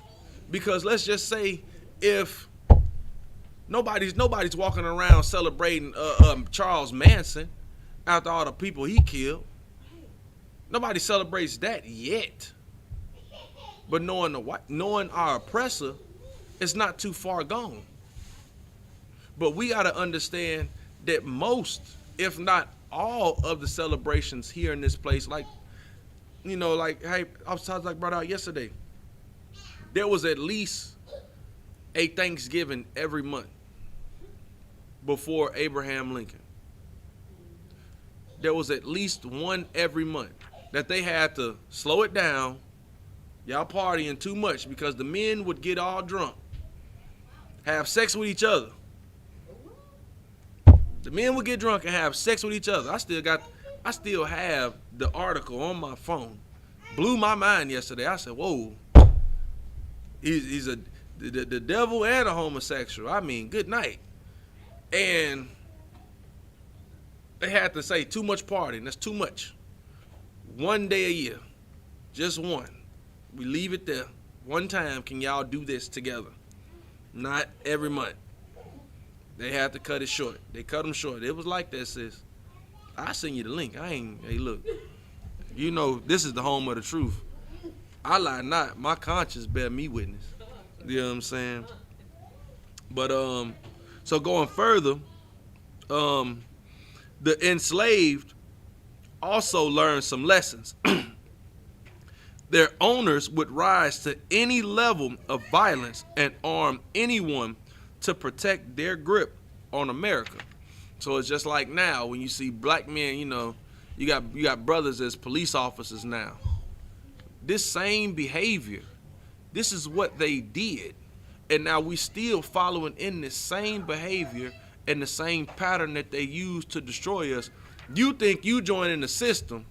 Because let's just say, if nobody's walking around celebrating Charles Manson after all the people he killed. Nobody celebrates that yet. But knowing our oppressor, it's not too far gone. But we got to understand that most, if not all, of the celebrations here in this place, hey, I was brought out yesterday, there was at least a Thanksgiving every month before Abraham Lincoln. There was at least one every month that they had to slow it down. Y'all partying too much, because the men would get all drunk, have sex with each other. The men would get drunk and have sex with each other. I still have the article on my phone. Blew my mind yesterday. I said, whoa, he's the devil and a homosexual. I mean, good night. And they had to say too much partying. That's too much. One day a year. Just one. We leave it there. One time, can y'all do this together? Not every month. They had to cut it short. They cut them short. It was like that, sis. I send you the link. Hey, look. This is the home of the truth. I lie not. My conscience bear me witness. You know what I'm saying? But, so going further, the enslaved also learned some lessons. Their owners would rise to any level of violence and arm anyone to protect their grip on America. So it's just like now when you see black men, you got brothers as police officers now. This same behavior, this is what they did. And now we still following in the same behavior and the same pattern that they used to destroy us. You think you joining the system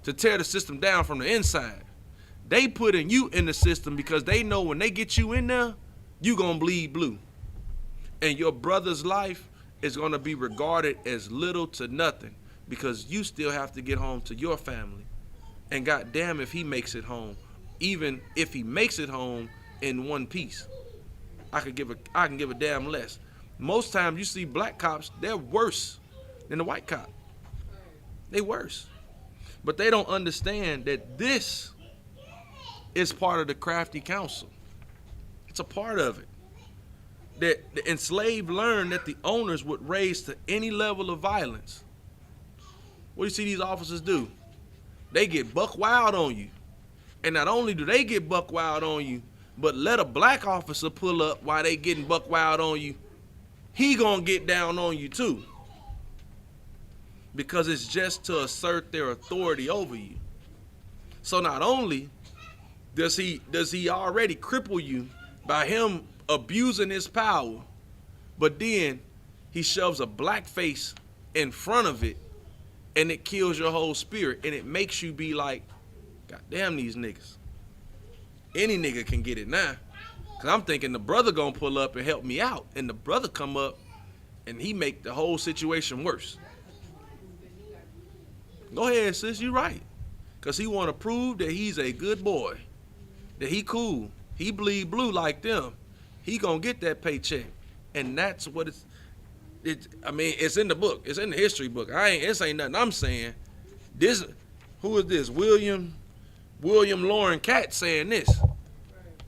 to tear the system down from the inside. They putting you in the system because they know when they get you in there, you gonna bleed blue. And your brother's life is gonna be regarded as little to nothing because you still have to get home to your family. And goddamn if he makes it home, even if he makes it home in one piece, I can give a damn less. Most times you see black cops, they're worse than the white cop. They worse. But they don't understand that this is part of the crafty council. It's a part of it. That the enslaved learned that the owners would raise to any level of violence. What do you see these officers do? They get buck wild on you. And not only do they get buck wild on you, but let a black officer pull up while they getting buck wild on you, he gonna get down on you too. Because it's just to assert their authority over you. So not only does he already cripple you by him abusing his power, but then he shoves a black face in front of it and it kills your whole spirit and it makes you be like, God damn these niggas. Any nigga can get it now. Cause I'm thinking the brother gonna pull up and help me out. And the brother come up and he make the whole situation worse. Go ahead, sis, you right. Cause he wanna prove that he's a good boy. That he cool. He bleed blue like them. He gonna get that paycheck. And that's what it's in the book. It's in the history book. This ain't nothing I'm saying. Who is this? William Lauren Katz saying this.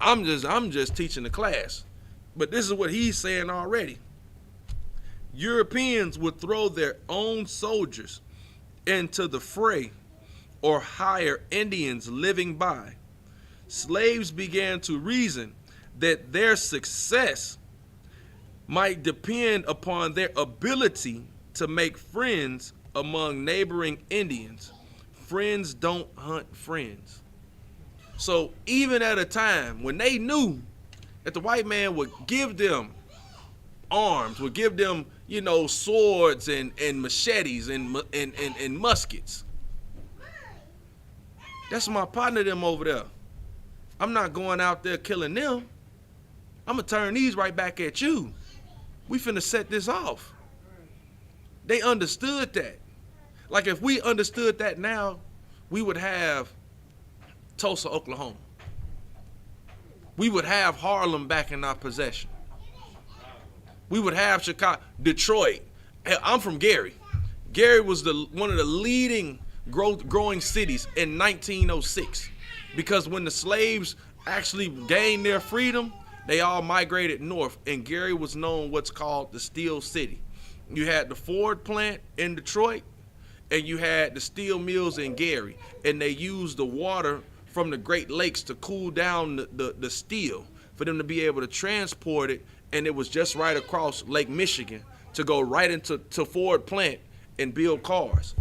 I'm just teaching the class. But this is what he's saying already. Europeans would throw their own soldiers into the fray or hire Indians living by. Slaves began to reason that their success might depend upon their ability to make friends among neighboring Indians. Friends don't hunt friends. So even at a time when they knew that the white man would give them arms, would give them, swords and machetes and muskets. That's my partner them over there. I'm not going out there killing them. I'm gonna turn these right back at you. We finna set this off. They understood that. Like if we understood that now, we would have Tulsa, Oklahoma. We would have Harlem back in our possession. We would have Chicago, Detroit. I'm from Gary. Gary was one of the leading growing cities in 1906 because when the slaves actually gained their freedom, they all migrated north, and Gary was known what's called the Steel City. You had the Ford plant in Detroit, and you had the steel mills in Gary, and they used the water from the Great Lakes to cool down the steel for them to be able to transport it, and it was just right across Lake Michigan to go right into Ford plant and build cars.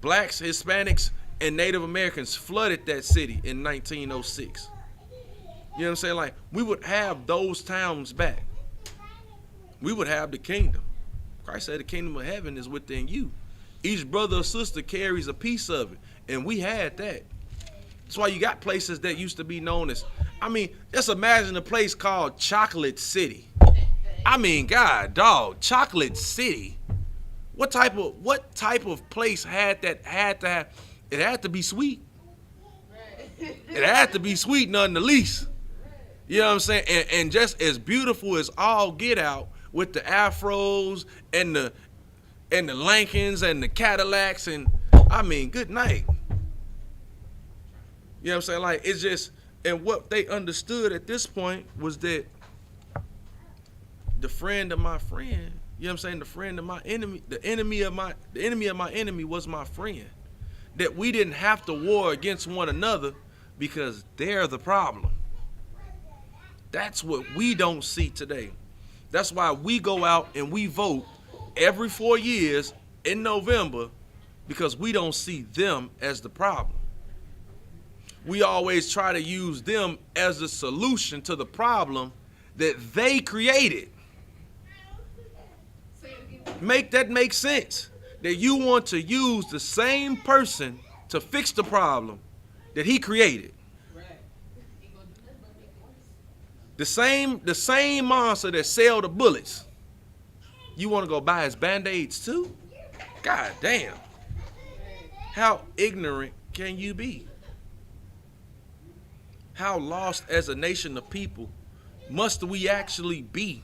Blacks, Hispanics, and Native Americans flooded that city in 1906. You know what I'm saying? Like, we would have those towns back. We would have the kingdom. Christ said the kingdom of heaven is within you. Each brother or sister carries a piece of it, and we had that. That's why you got places that used to be known as, just imagine a place called Chocolate City. God, dog, Chocolate City. What type of place had to have, it had to be sweet. It had to be sweet, none the least. You know what I'm saying? And just as beautiful as all get out with the afros and the Lincolns and the Cadillacs and good night. You know what I'm saying? Like, it's just, and what they understood at this point was that the friend of my friend, you know what I'm saying? The friend of my enemy, the enemy of my enemy was my friend. That we didn't have to war against one another because they're the problem. That's what we don't see today. That's why we go out and we vote every 4 years in November, because we don't see them as the problem. We always try to use them as a solution to the problem that they created. Make sense. that you want to use the same person to fix the problem that he created. The same monster that sell the bullets. You want to go buy his Band-Aids too? God damn. How ignorant can you be? How lost as a nation of people must we actually be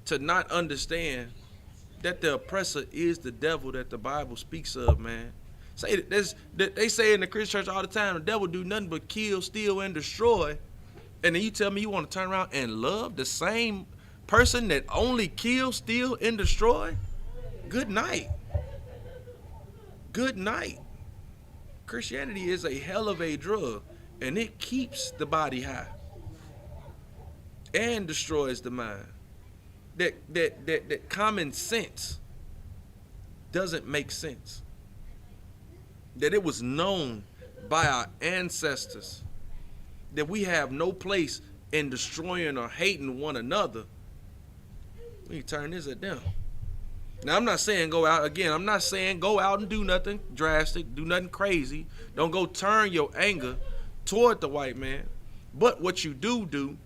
to not understand that the oppressor is the devil that the Bible speaks of, man? They say in the Christian church all the time, the devil do nothing but kill, steal, and destroy. And then you tell me you want to turn around and love the same person that only kills, steal, and destroy? Good night. Good night. Christianity is a hell of a drug, and it keeps the body high and destroys the mind. That common sense doesn't make sense. That it was known by our ancestors that we have no place in destroying or hating one another. We turn this at them. Now, I'm not saying go out, again, I'm not saying go out and do nothing drastic, do nothing crazy. Don't go turn your anger toward the white man. But what you do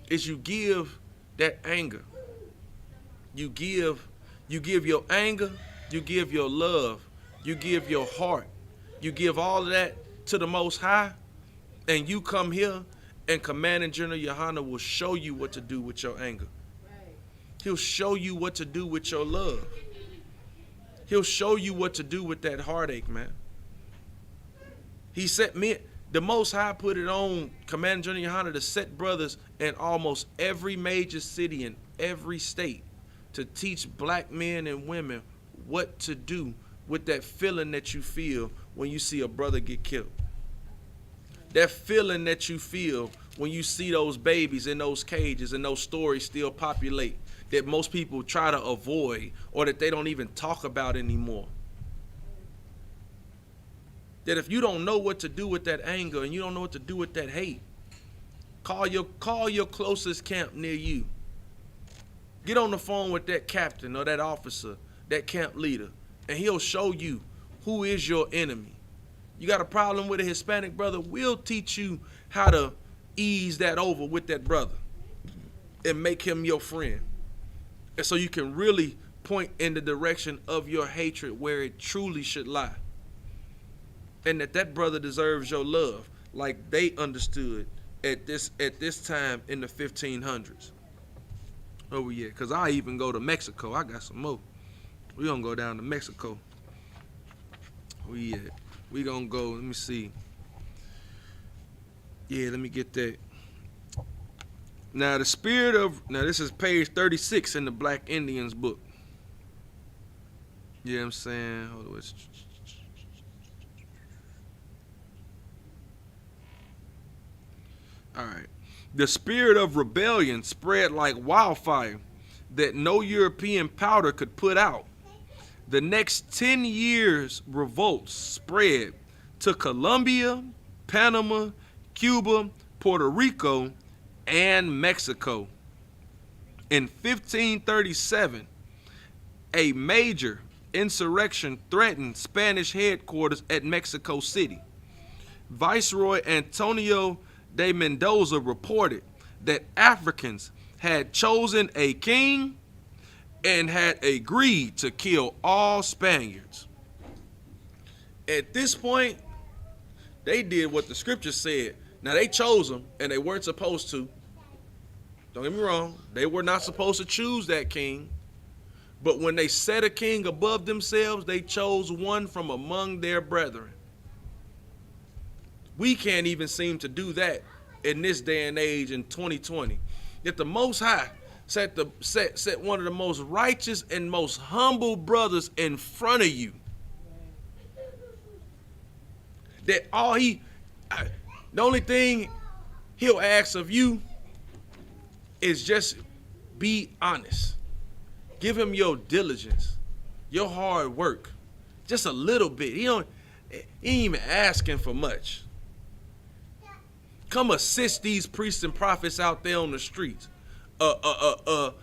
is you give that anger. You give your anger, you give your love, you give your heart. You give all of that to the Most High, and you come here, and Commanding General Yohana will show you what to do with your anger. He'll show you what to do with your love. He'll show you what to do with that heartache, man. He set me, the Most High put it on Commanding General Yohana to set brothers in almost every major city in every state to teach black men and women what to do with that feeling that you feel when you see a brother get killed. That feeling that you feel when you see those babies in those cages and those stories still populate that most people try to avoid or that they don't even talk about anymore. That if you don't know what to do with that anger and you don't know what to do with that hate, call your closest camp near you. Get on the phone with that captain or that officer, that camp leader, and he'll show you who is your enemy. You got a problem with a Hispanic brother, we'll teach you how to ease that over with that brother and make him your friend. And so you can really point in the direction of your hatred where it truly should lie. And that brother deserves your love like they understood at this time in the 1500s. Oh yeah, because I even go to Mexico. I got some more. We gonna go down to Mexico. We gonna go, let me see. Yeah, let me get that. Now this is page 36 in the Black Indians book. You know what I'm saying? Hold on. All right. The spirit of rebellion spread like wildfire that no European powder could put out. The next 10 years, revolts spread to Colombia, Panama, Cuba, Puerto Rico, and Mexico. In 1537, a major insurrection threatened Spanish headquarters at Mexico City. Viceroy Antonio de Mendoza reported that Africans had chosen a king and had agreed to kill all Spaniards. At this point, they did what the scripture said. Now, they chose them, and they weren't supposed to. Don't get me wrong. They were not supposed to choose that king. But when they set a king above themselves, they chose one from among their brethren. We can't even seem to do that in this day and age in 2020. Yet the Most High set one of the most righteous and most humble brothers in front of you. That the only thing he'll ask of you is just be honest. Give him your diligence, your hard work, just a little bit. He ain't even asking for much. Come assist these priests and prophets out there on the streets. A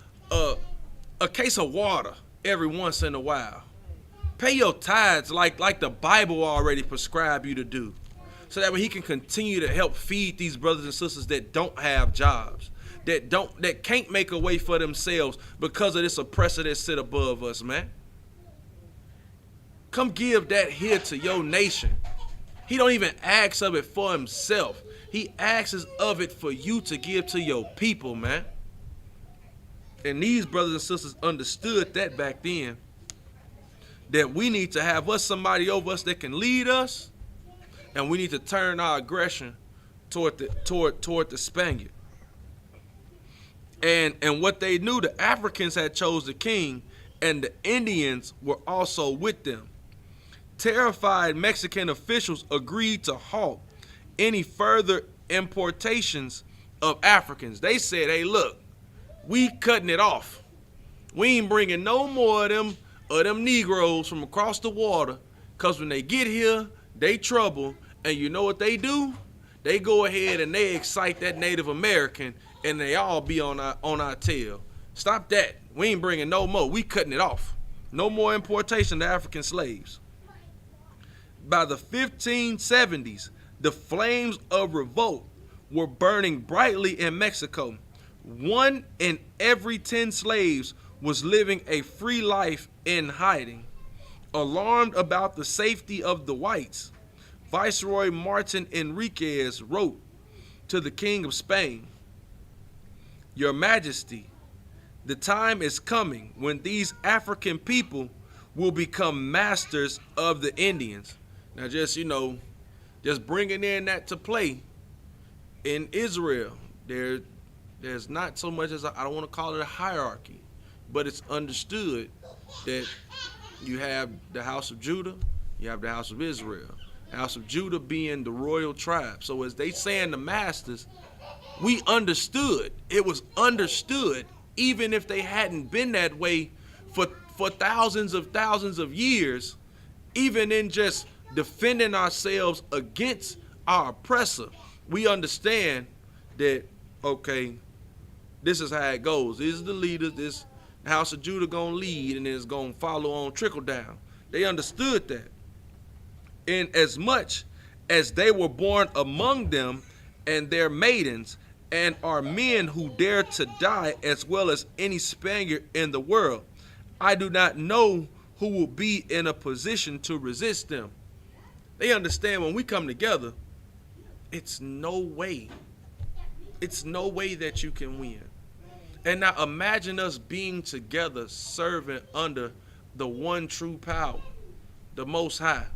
case of water every once in a while. Pay your tithes like the Bible already prescribed you to do. So that way he can continue to help feed these brothers and sisters that don't have jobs, that can't make a way for themselves because of this oppressor that sit above us, man. Come give that here to your nation. He don't even ask of it for himself. He asks of it for you to give to your people, man. And these brothers and sisters understood that back then, that we need to have us somebody over us that can lead us, and we need to turn our aggression toward the Spaniard. And what they knew, the Africans had chose the king, and the Indians were also with them. Terrified Mexican officials agreed to halt any further importations of Africans. They said, hey, look, we cutting it off. We ain't bringing no more of them Negroes from across the water, because when they get here, they trouble. And you know what they do? They go ahead and they excite that Native American, and they all be on our tail. Stop that. We ain't bringing no more. We cutting it off. No more importation of African slaves. By the 1570s, the flames of revolt were burning brightly in Mexico. 1 in every 10 slaves was living a free life in hiding. Alarmed about the safety of the whites, Viceroy Martin Enriquez wrote to the King of Spain, Your Majesty, the time is coming when these African people will become masters of the Indians. Now just bringing in that to play in Israel, there's not so much as, I don't want to call it a hierarchy, but it's understood that you have the house of Judah, you have the house of Israel. House of Judah being the royal tribe. So as they saying the masters, we understood. It was understood, even if they hadn't been that way for thousands of years, even in just defending ourselves against our oppressor. We understand that, okay, this is how it goes. These are the leaders. This house of Judah gonna lead, and it's gonna follow on trickle down. They understood that. In as much as they were born among them and their maidens, and are men who dare to die as well as any Spaniard in the world, I do not know who will be in a position to resist them. They understand when we come together, it's no way that you can win. And now imagine us being together, serving under the one true power, the Most High.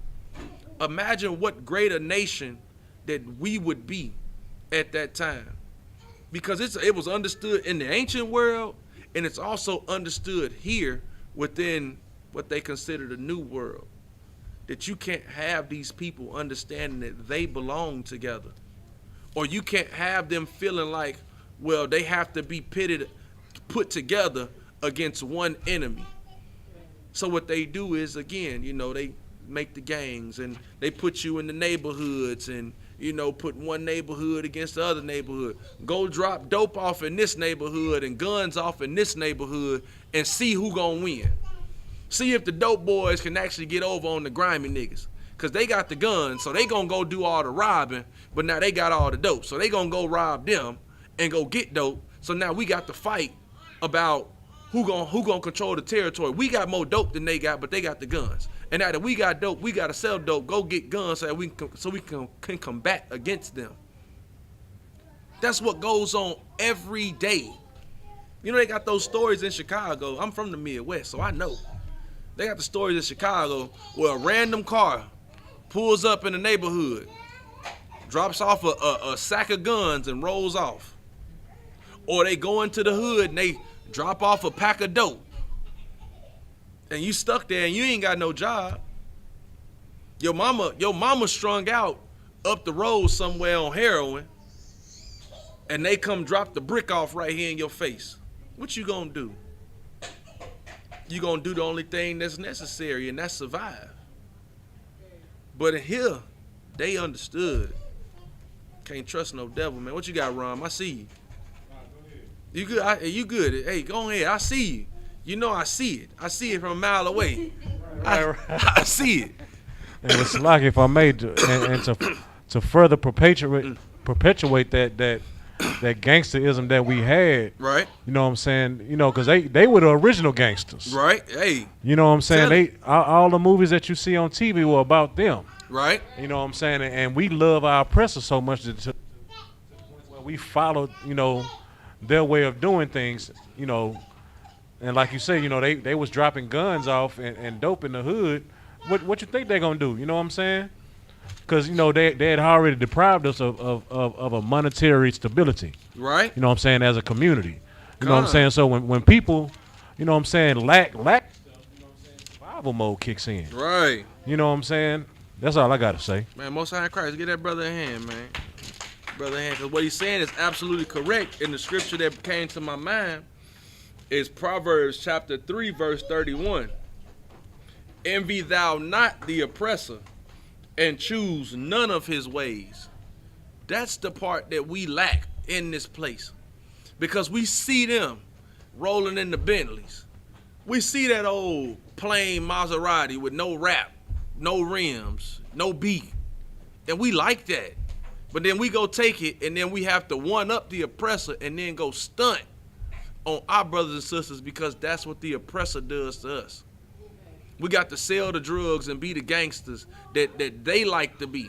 Imagine what greater nation that we would be at that time. Because it was understood in the ancient world, and it's also understood here within what they consider the new world. That you can't have these people understanding that they belong together. Or you can't have them feeling like, well, they have to be put together against one enemy. So what they do is, again, they make the gangs, and they put you in the neighborhoods, and put one neighborhood against the other neighborhood. Go drop dope off in this neighborhood and guns off in this neighborhood, and see who gonna win. See if the dope boys can actually get over on the grimy niggas, cause they got the guns, so they gonna go do all the robbing, but now they got all the dope, so they gonna go rob them and go get dope. So now we got to fight about who gonna control the territory. We got more dope than they got, but they got the guns. And now that we got dope, we gotta sell dope, go get guns so that we can combat against them. That's what goes on every day. They got those stories in Chicago. I'm from the Midwest, so I know. They got the stories in Chicago where a random car pulls up in the neighborhood, drops off a sack of guns and rolls off. Or they go into the hood and they drop off a pack of dope. And you stuck there and you ain't got no job. Your mama strung out up the road somewhere on heroin, and they come drop the brick off right here in your face. What you gonna do? You gonna do the only thing that's necessary, and that's survive. But in here, they understood. Can't trust no devil, man. What you got, Rom? I see you. You good? You good? Hey, go ahead. I see you. I see it. I see it from a mile away. I see it. And it's like if I may, and to further perpetuate that gangsterism that we had. Right. You know what I'm saying? You know, because they were the original gangsters. Right. Hey. You know what I'm saying? Tell it. All the movies that you see on TV were about them. Right. You know what I'm saying? And we love our oppressors so much that we followed, you know, their way of doing things, you know. And like you say, you know, they was dropping guns off and dope in the hood. What you think they're going to do? You know what I'm saying? Because, you know, they had already deprived us of a monetary stability. Right. You know what I'm saying, as a community. You know what I'm saying? So when people, you know what I'm saying, lack stuff, you know what I'm saying, survival mode kicks in. Right. You know what I'm saying? That's all I got to say. Man, Most High in Christ, get that brother a hand, man. Brother a hand. Because what he's saying is absolutely correct. In the scripture that came to my mind is Proverbs chapter 3, verse 31. Envy thou not the oppressor, and choose none of his ways. That's the part that we lack in this place. Because we see them rolling in the Bentleys. We see that old plain Maserati with no wrap, no rims, no beat. And we like that. But then we go take it and then we have to one up the oppressor and then go stunt on our brothers and sisters because that's what the oppressor does to us. We got to sell the drugs and be the gangsters that they like to be,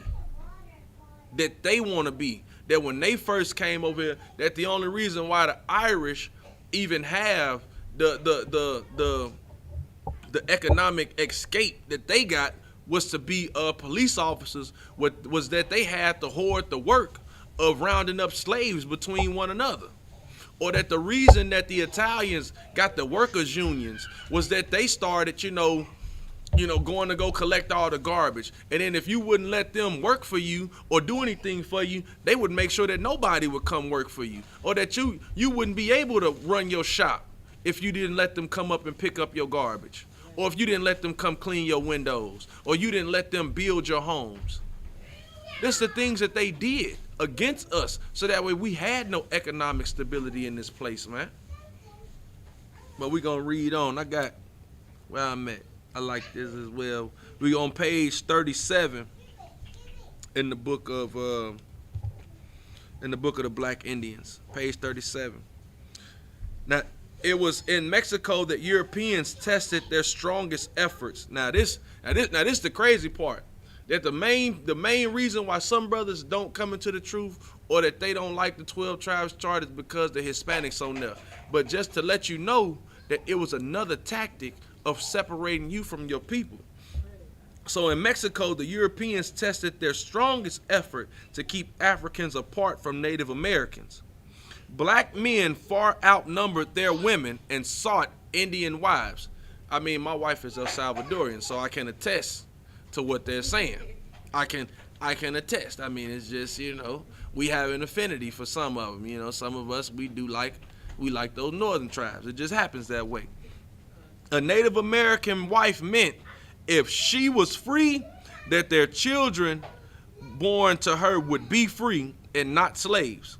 that they want to be. That when they first came over here, that the only reason why the Irish even have the economic escape that they got was to be police officers, was that they had to hoard the work of rounding up slaves between one another. Or that the reason that the Italians got the workers' unions was that they started, you know, going to go collect all the garbage. And then if you wouldn't let them work for you or do anything for you, they would make sure that nobody would come work for you. Or that you wouldn't be able to run your shop if you didn't let them come up and pick up your garbage. Or if you didn't let them come clean your windows. Or you didn't let them build your homes. That's the things that they did against us. So that way we had no economic stability in this place, man. But we're going to read on. I got where I'm at. I like this as well. We on page 37 in the book of the Black Indians, page 37. Now, it was in Mexico that Europeans tested their strongest efforts. Now this is the crazy part. That the main reason why some brothers don't come into the truth or that they don't like the 12 tribes chart is because the Hispanics on there. But just to let you know that it was another tactic of separating you from your people. So in Mexico, the Europeans tested their strongest effort to keep Africans apart from Native Americans. Black men far outnumbered their women and sought Indian wives. I mean, my wife is El Salvadorian, so I can attest to what they're saying. I can attest. I mean, it's just, you know, we have an affinity for some of them. You know, some of us, we like those northern tribes. It just happens that way. A Native American wife meant if she was free, that their children born to her would be free and not slaves.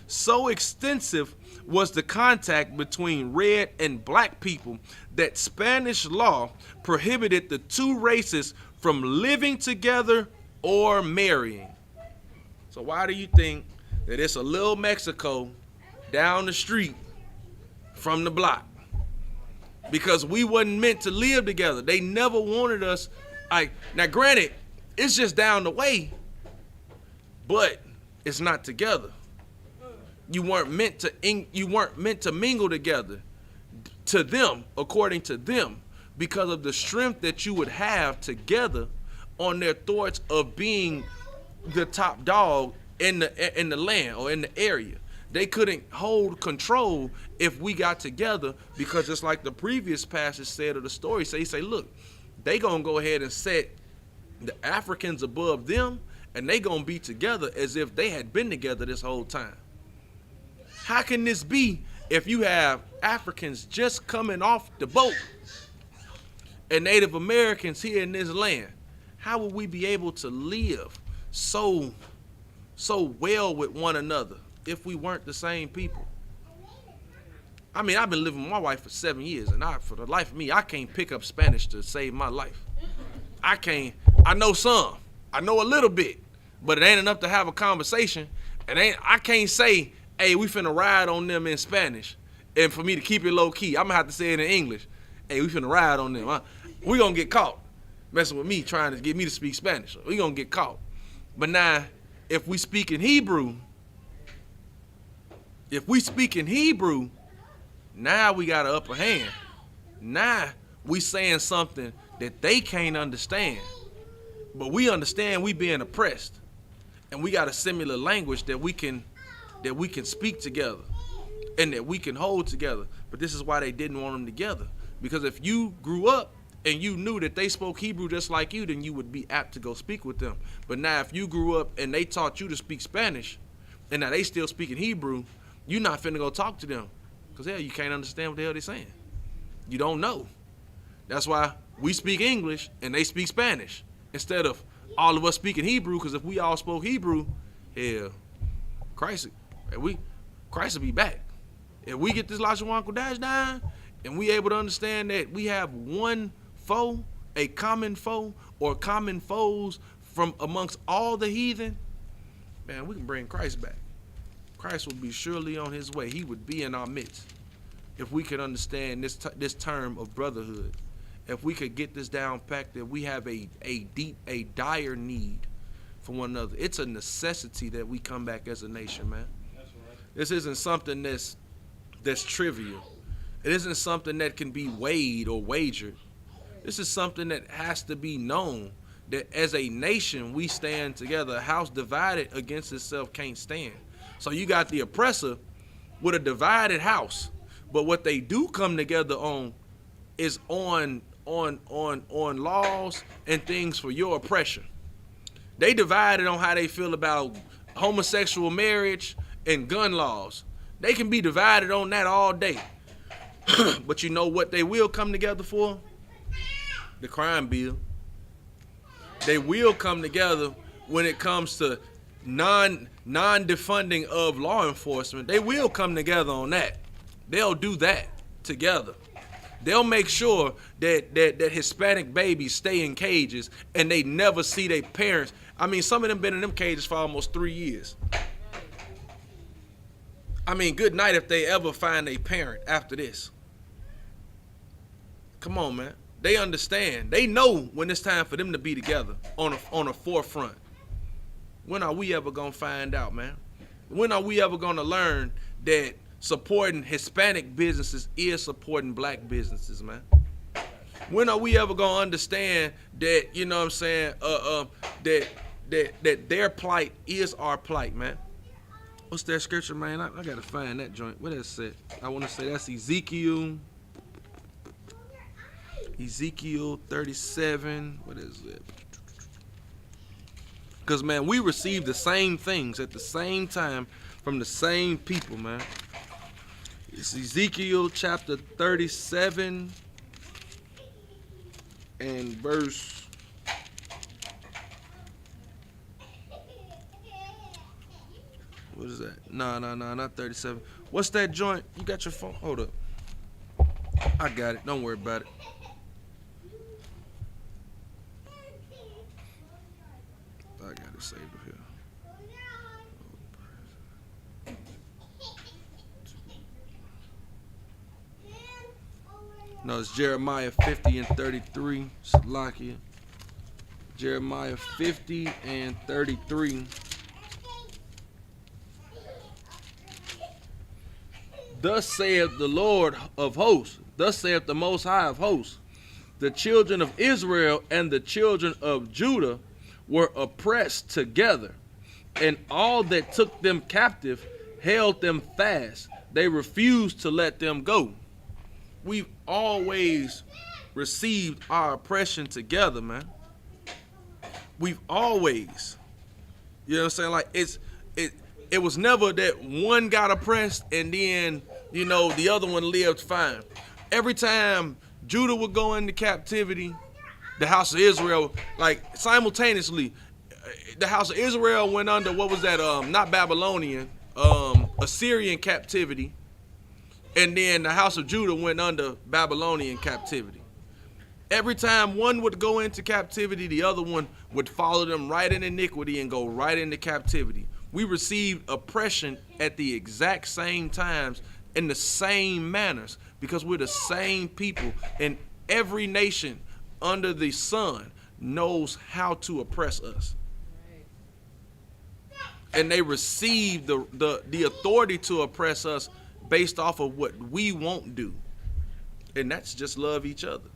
So extensive was the contact between red and black people that Spanish law prohibited the two races from living together or marrying. So why do you think that it's a little Mexico down the street from the block? Because we wasn't meant to live together. They never wanted us. Now granted, it's just down the way, but it's not together. You weren't meant to mingle together, to them, according to them, because of the strength that you would have together on their thoughts of being the top dog in the land or in the area. They couldn't hold control if we got together, because it's like the previous passage said of the story. So he say, look, they gonna go ahead and set the Africans above them, and they gonna be together as if they had been together this whole time. How can this be if you have Africans just coming off the boat and Native Americans here in this land? How would we be able to live so well with one another if we weren't the same people? I mean, I've been living with my wife for 7 years, and for the life of me, I can't pick up Spanish to save my life. I can't. I know some. I know a little bit, but it ain't enough to have a conversation. I can't say, hey, we finna ride on them in Spanish. And for me to keep it low key, I'm gonna have to say it in English. Hey, we finna ride on them. We gonna get caught messing with me, trying to get me to speak Spanish. We gonna get caught. But now, if we speak in Hebrew, now we got an upper hand. Now we saying something that they can't understand. But we understand we being oppressed. And we got a similar language that we can speak together and that we can hold together. But this is why they didn't want them together. Because if you grew up and you knew that they spoke Hebrew just like you, then you would be apt to go speak with them. But now if you grew up and they taught you to speak Spanish and now they still speaking Hebrew, you're not finna go talk to them. Because hell, you can't understand what the hell they're saying. You don't know. That's why we speak English and they speak Spanish instead of all of us speaking Hebrew. Because if we all spoke Hebrew, hell, Christ will be back. If we get this Lashawan Kodash down and we able to understand that we have one foe, a common foe or common foes from amongst all the heathen, man, we can bring Christ back. Christ will be surely on his way. He would be in our midst if we could understand this term of brotherhood. If we could get this down packed, that we have a dire need for one another. It's a necessity that we come back as a nation, man. That's right. This isn't something that's trivial. It isn't something that can be weighed or wagered. This is something that has to be known, that as a nation we stand together. A house divided against itself can't stand. So you got the oppressor with a divided house, but what they do come together on is on laws and things for your oppression. They divided on how they feel about homosexual marriage and gun laws. They can be divided on that all day. But you know what they will come together for? The crime bill. They will come together when it comes to non-defunding of law enforcement. They will come together on that. They'll do that together. They'll make sure that Hispanic babies stay in cages and they never see their parents. I mean, some of them been in them cages for almost 3 years. I mean, good night if they ever find a parent after this. Come on, man. They understand. They know when it's time for them to be together on a forefront. When are we ever going to find out, man? When are we ever going to learn that supporting Hispanic businesses is supporting black businesses, man? When are we ever going to understand that, you know what I'm saying, that their plight is our plight, man? What's that scripture, man? I got to find that joint. What is it? I want to say that's Ezekiel 37. What is it? Because, man, we receive the same things at the same time from the same people, man. It's Ezekiel chapter 37 and verse... What is that? No, not 37. What's that joint? You got your phone? Hold up. I got it. Don't worry about it. I got it saved here. No, it's Jeremiah 50 and 33. Salakia. Jeremiah 50 and 33. Thus saith the Lord of hosts, thus saith the Most High of hosts, the children of Israel and the children of Judah were oppressed together, and all that took them captive held them fast. They refused to let them go. We've always received our oppression together, man. We've always, you know what I'm saying? Like it was never that one got oppressed and then, you know, the other one lived fine. Every time Judah would go into captivity, the house of Israel, like simultaneously, the house of Israel went under, what was that, not Babylonian, Assyrian captivity. And then the house of Judah went under Babylonian captivity. Every time one would go into captivity, the other one would follow them right in iniquity and go right into captivity. We received oppression at the exact same times in the same manners because we're the same people. And every nation under the sun knows how to oppress us. And they received the authority to oppress us based off of what we won't do. And that's just love each other.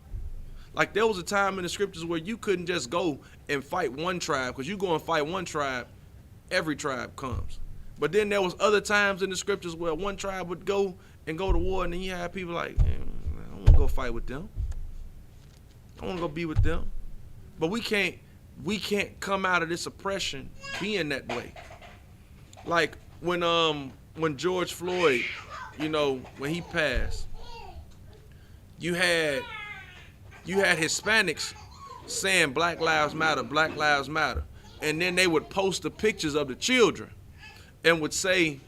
Like there was a time in the scriptures where you couldn't just go and fight one tribe, because you go and fight one tribe, every tribe comes. But then there was other times in the scriptures where one tribe would go to war, and then you had people like, I don't want to go fight with them. I want to go be with them. But we can't come out of this oppression being that way. Like when George Floyd, when he passed, you had Hispanics saying Black Lives Matter, Black Lives Matter. And then they would post the pictures of the children and would say,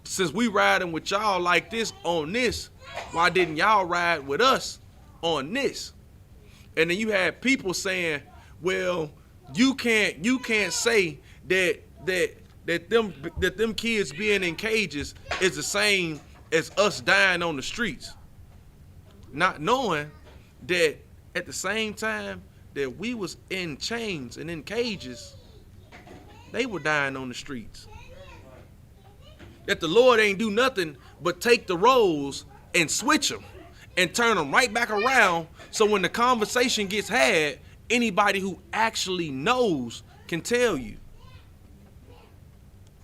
since we riding with y'all like this on this, why didn't y'all ride with us on this? And then you had people saying, well, you can't say that them kids being in cages is the same as us dying on the streets. Not knowing that at the same time that we was in chains and in cages, they were dying on the streets. That the Lord ain't do nothing but take the roles and switch them and turn them right back around, so when the conversation gets had, anybody who actually knows can tell you.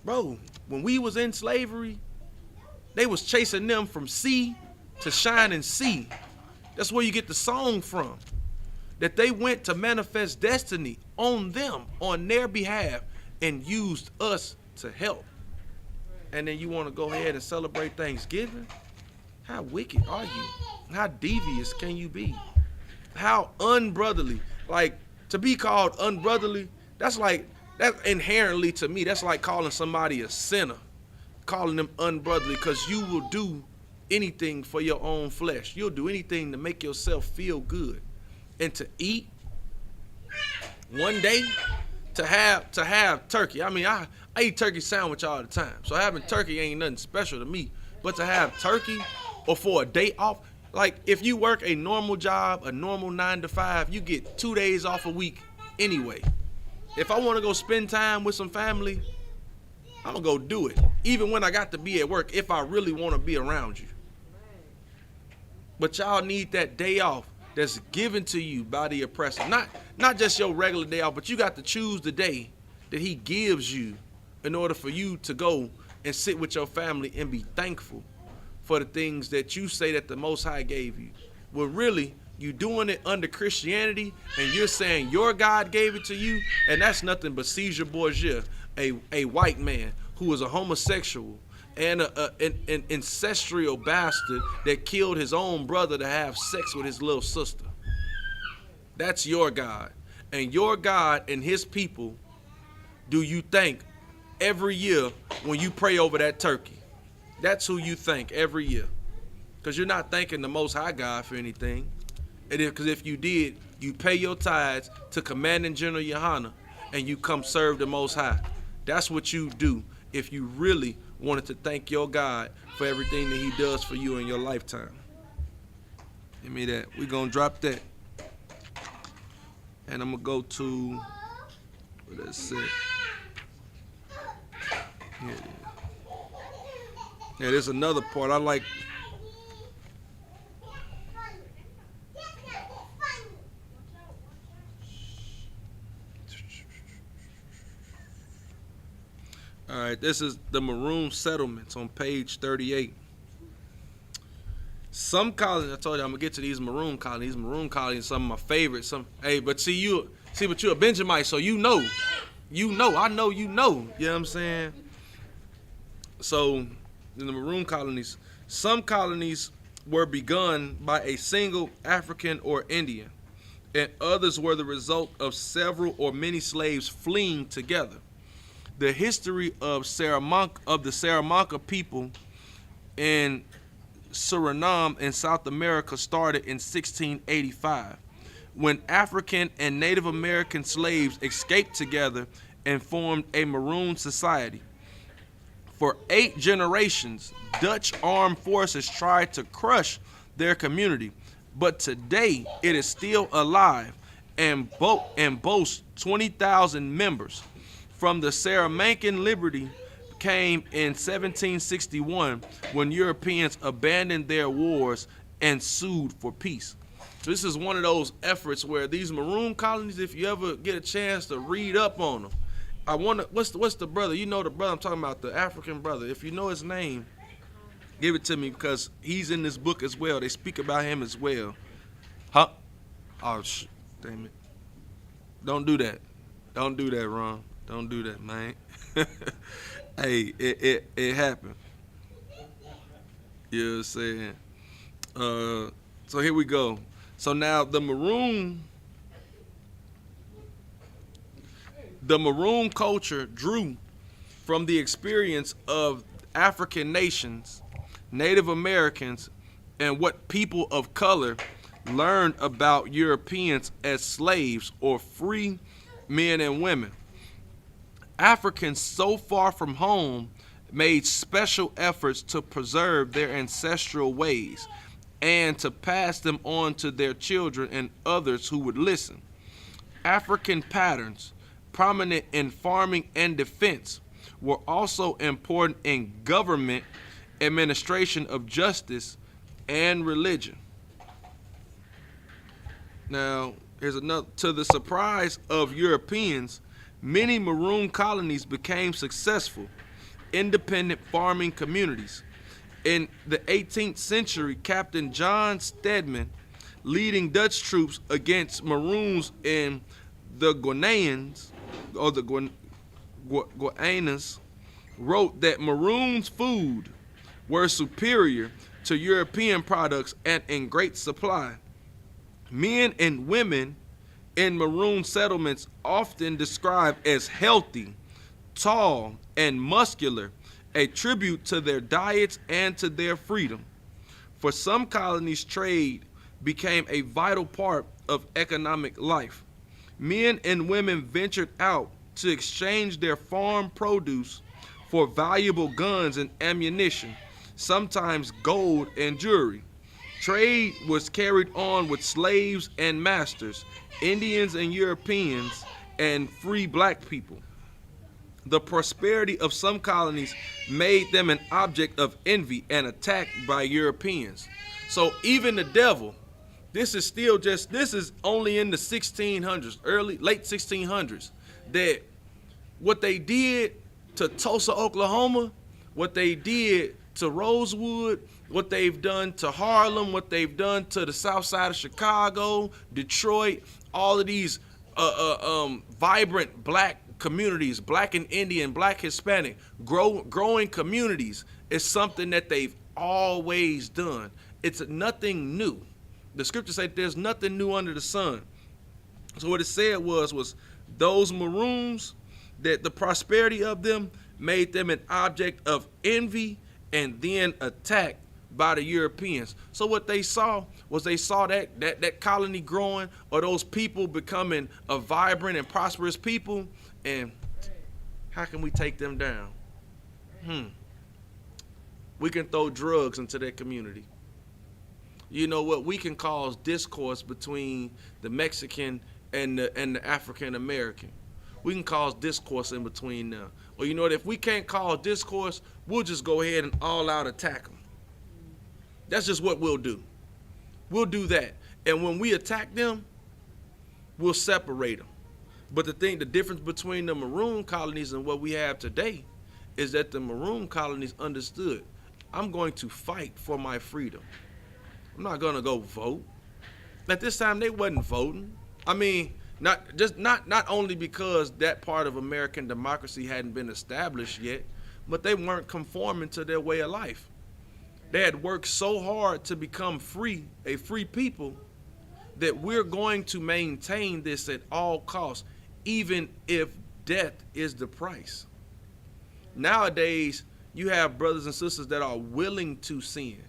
Bro, when we was in slavery, they was chasing them from sea to shining sea. That's where you get the song from. That they went to manifest destiny on them, on their behalf, and used us to help. And then you want to go ahead and celebrate Thanksgiving? How wicked are you? How devious can you be? How unbrotherly. Like, to be called unbrotherly, that's inherently, to me, that's like calling somebody a sinner. Calling them unbrotherly, because you will do anything for your own flesh. You'll do anything to make yourself feel good. And to eat one day, to have turkey. I mean, I eat turkey sandwich all the time. So having turkey ain't nothing special to me. But to have turkey or for a day off, like if you work a normal job, a normal 9 to 5, you get 2 days off a week anyway. If I want to go spend time with some family, I'm going to go do it. Even when I got to be at work, if I really want to be around you. But y'all need that day off that's given to you by the oppressor. Not just your regular day off, but you got to choose the day that he gives you in order for you to go and sit with your family and be thankful for the things that you say that the Most High gave you. Well, really, you doing it under Christianity, and you're saying your God gave it to you, and that's nothing but Caesar Borgia, a white man who was a homosexual and an ancestral bastard that killed his own brother to have sex with his little sister. That's your God. And your God and his people do you thank every year when you pray over that turkey. That's who you thank every year. Because you're not thanking the Most High God for anything. Because if you did, you pay your tithes to Commanding General Yohana and you come serve the Most High. That's what you do if you really wanted to thank your God for everything that he does for you in your lifetime. Give me that. We're going to drop that. And I'm going to go to, what does it say? Here it is. Yeah, there's another part I like. All right, this is the Maroon Settlements on page 38. Some colonies, I told you I'm gonna get to these Maroon colonies. These Maroon colonies are some of my favorites. But you're a Benjamite, so you know, I know you know. You know what I'm saying? So, in the Maroon colonies, some colonies were begun by a single African or Indian, and others were the result of several or many slaves fleeing together. The history of the Saramanca people in Suriname in South America started in 1685, when African and Native American slaves escaped together and formed a Maroon society. For 8 generations, Dutch armed forces tried to crush their community, but today it is still alive and boasts 20,000 members. From the Saramancan Liberty came in 1761 when Europeans abandoned their wars and sued for peace. So this is one of those efforts where these maroon colonies, if you ever get a chance to read up on them, I wonder what's the brother? You know the brother I'm talking about, the African brother. If you know his name, give it to me because he's in this book as well. They speak about him as well. Huh? Oh, damn it! Don't do that. Don't do that, Ron. Don't do that, man. Hey, it happened. You know what I'm saying? So here we go. So now the maroon culture drew from the experience of African nations, Native Americans, and what people of color learned about Europeans as slaves or free men and women. Africans so far from home made special efforts to preserve their ancestral ways and to pass them on to their children and others who would listen. African patterns, prominent in farming and defense, were also important in government, administration of justice, and religion. Now, here's another. To the surprise of Europeans, many maroon colonies became successful, independent farming communities. In the 18th century, Captain John Stedman, leading Dutch troops against Maroons in the Guianas, wrote that Maroons' food were superior to European products and in great supply. Men and women in Maroon settlements often described as healthy, tall, and muscular, a tribute to their diets and to their freedom. For some colonies, trade became a vital part of economic life. Men and women ventured out to exchange their farm produce for valuable guns and ammunition, sometimes gold and jewelry. Trade was carried on with slaves and masters, Indians and Europeans, and free black people. The prosperity of some colonies made them an object of envy and attack by Europeans. So even the devil, this is only in the 1600s, late 1600s, that what they did to Tulsa, Oklahoma, what they did to Rosewood, what they've done to Harlem, what they've done to the south side of Chicago, Detroit, all of these vibrant black communities, black and Indian, black Hispanic, growing communities is something that they've always done. It's nothing new. The scriptures say there's nothing new under the sun. So what it said was those Maroons, that the prosperity of them made them an object of envy and then attacked by the Europeans. So what they saw that colony growing, or those people becoming a vibrant and prosperous people, and how can we take them down? We can throw drugs into their community. You know what? We can cause discourse between the Mexican and the African American. We can cause discourse in between them. Or you know what? If we can't cause discourse, we'll just go ahead and all out attack them. That's just what we'll do. We'll do that. And when we attack them, we'll separate them. But the difference between the Maroon colonies and what we have today is that the Maroon colonies understood, I'm going to fight for my freedom. I'm not going to go vote. At this time, they wasn't voting. I mean, not only because that part of American democracy hadn't been established yet, but they weren't conforming to their way of life. They had worked so hard to become free, a free people, that we're going to maintain this at all costs, even if death is the price. Nowadays, You have brothers and sisters that are willing to sin.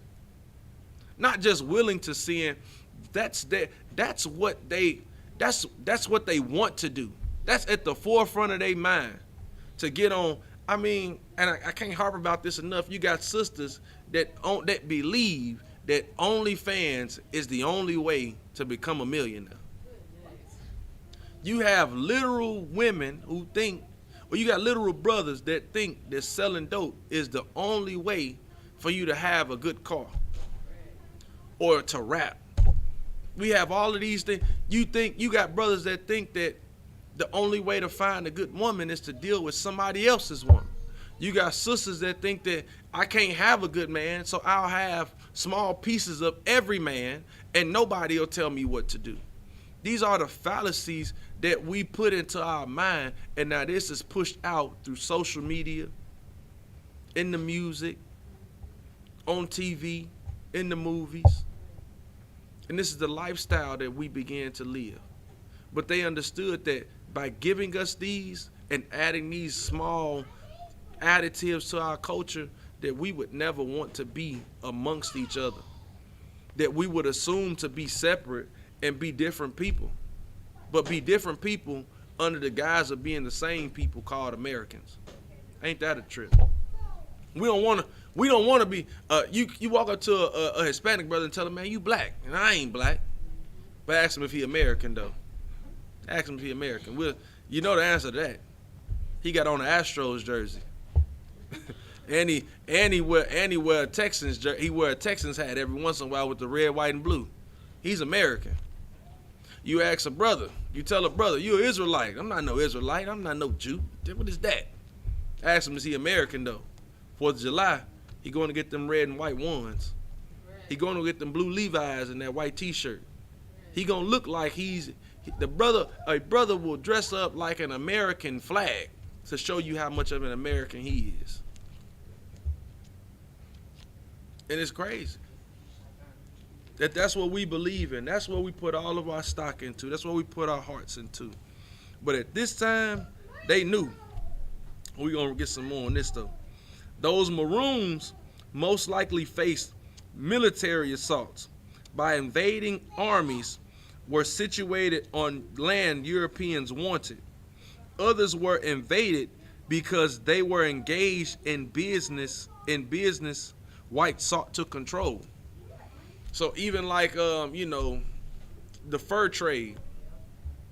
Not just willing to sin. That's what they want to do. That's at the forefront of their mind to get on. I mean, and I can't harp about this enough. You got sisters that believe that OnlyFans is the only way to become a millionaire. You have literal women who think, or you got literal brothers that think that selling dope is the only way for you to have a good car or to rap. We have all of these things. You got brothers that think that the only way to find a good woman is to deal with somebody else's woman. You got sisters that think that I can't have a good man, so I'll have small pieces of every man and nobody will tell me what to do. These are the fallacies that we put into our mind, and now this is pushed out through social media, in the music, on TV, in the movies. And this is the lifestyle that we began to live. But they understood that by giving us these and adding these small additives to our culture, that we would never want to be amongst each other. That we would assume to be separate and be different people. But be different people under the guise of being the same people called Americans. Ain't that a trip? We don't want to be. You walk up to a Hispanic brother and tell him, man, you black, and I ain't black. But ask him if he American though. Ask him if he American. You know the answer to that. He got on the Astros jersey, and he wear a Texans jersey. He wear a Texans hat every once in a while with the red, white, and blue. He's American. You ask a brother, you tell a brother, you an Israelite. I'm not no Israelite. I'm not no Jew. What is that? Ask him, is he American though? 4th of July, he going to get them red and white ones. He going to get them blue Levi's and that white T-shirt. He gonna look like a brother will dress up like an American flag to show you how much of an American he is. And it's crazy. That's what we believe in. That's what we put all of our stock into. That's what we put our hearts into. But at this time, they knew. We're going to get some more on this, though. Those Maroons most likely faced military assaults by invading armies were situated on land Europeans wanted. Others were invaded because they were engaged in business whites sought to control. So even like, the fur trade.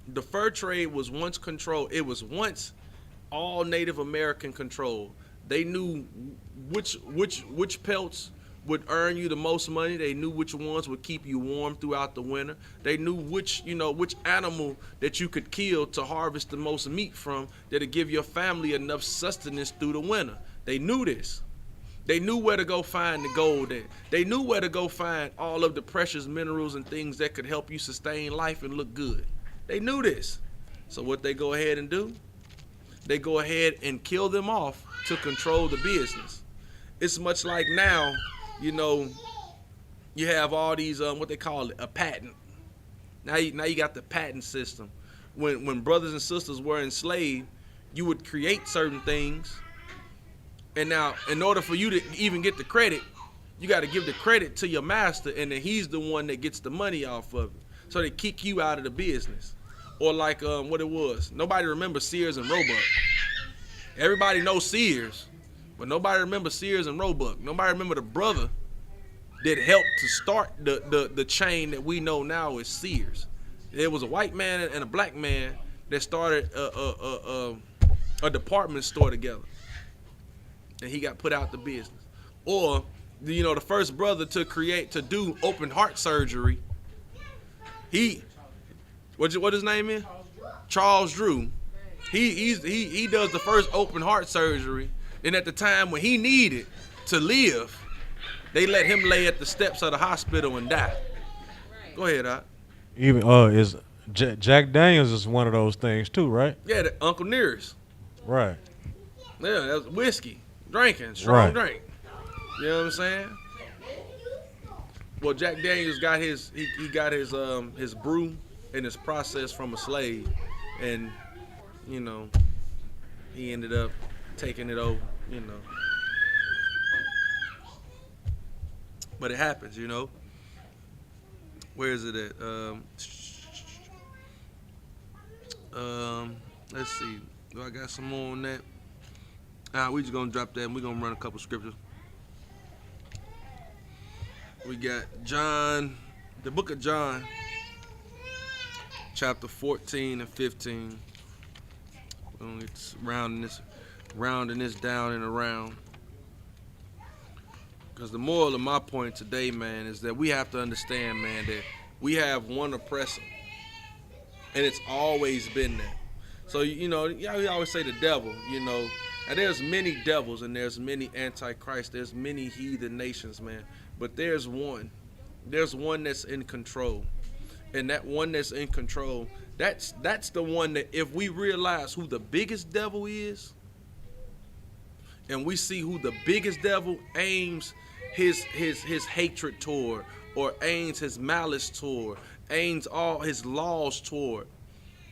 The fur trade was once controlled. It was once all Native American control. They knew which pelts would earn you the most money. They knew which ones would keep you warm throughout the winter. They knew which animal that you could kill to harvest the most meat from that'll give your family enough sustenance through the winter. They knew this. They knew where to go find the gold at. They knew where to go find all of the precious minerals and things that could help you sustain life and look good. They knew this. So what they go ahead and do? They go ahead and kill them off to control the business. It's much like now, you have all these, what they call it, a patent. Now you got the patent system. When brothers and sisters were enslaved, you would create certain things. And now, in order for you to even get the credit, you got to give the credit to your master, and then he's the one that gets the money off of it. So they kick you out of the business. Or like what it was. Nobody remembers Sears and Roebuck. Everybody knows Sears, but nobody remembers Sears and Roebuck. Nobody remember the brother that helped to start the chain that we know now as Sears. There was a white man and a black man that started a department store together. And he got put out the business. Or, the first brother to do open heart surgery. What his name is? Charles Drew. He does the first open heart surgery. And at the time when he needed to live, they let him lay at the steps of the hospital and die. Go ahead, Doc. Even is Jack Daniels is one of those things too, right? Yeah, the Uncle Nearest. Right. Yeah, that's whiskey. Drinking, strong drink. You know what I'm saying? Well, Jack Daniels got his brew and his process from a slave, and he ended up taking it over. But it happens, you know. Where is it at? Let's see. Do I got some more on that? We just gonna drop that and we're gonna run a couple scriptures. We got John, the book of John, chapter 14 and 15. It's rounding this down and around. Because the moral of my point today, man, is that we have to understand, man, that we have one oppressor. And it's always been that. So, you know, we always say the devil, you know. And there's many devils and there's many antichrists. There's many heathen nations, man. But there's one. There's one that's in control. And that one that's in control, that's the one that if we realize who the biggest devil is, and we see who the biggest devil aims his hatred toward, or aims his malice toward, aims all his laws toward,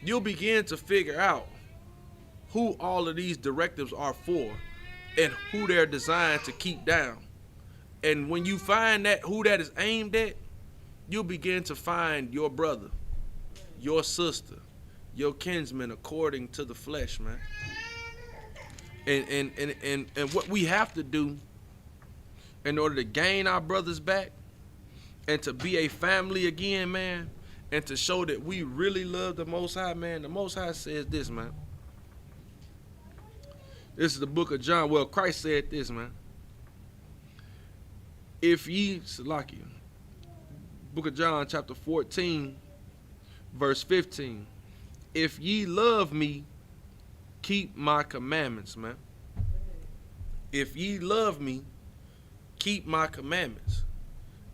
you'll begin to figure out who all of these directives are for and who they're designed to keep down. And when you find that who that is aimed at, you'll begin to find your brother, your sister, your kinsman according to the flesh, man. And what we have to do in order to gain our brothers back and to be a family again, man, and to show that we really love the Most High, man, the Most High says this, man. This is the book of John. Well, Christ said this, man. If ye, Salakia, book of John, chapter 14, verse 15. If ye love me, keep my commandments, man. If ye love me, keep my commandments.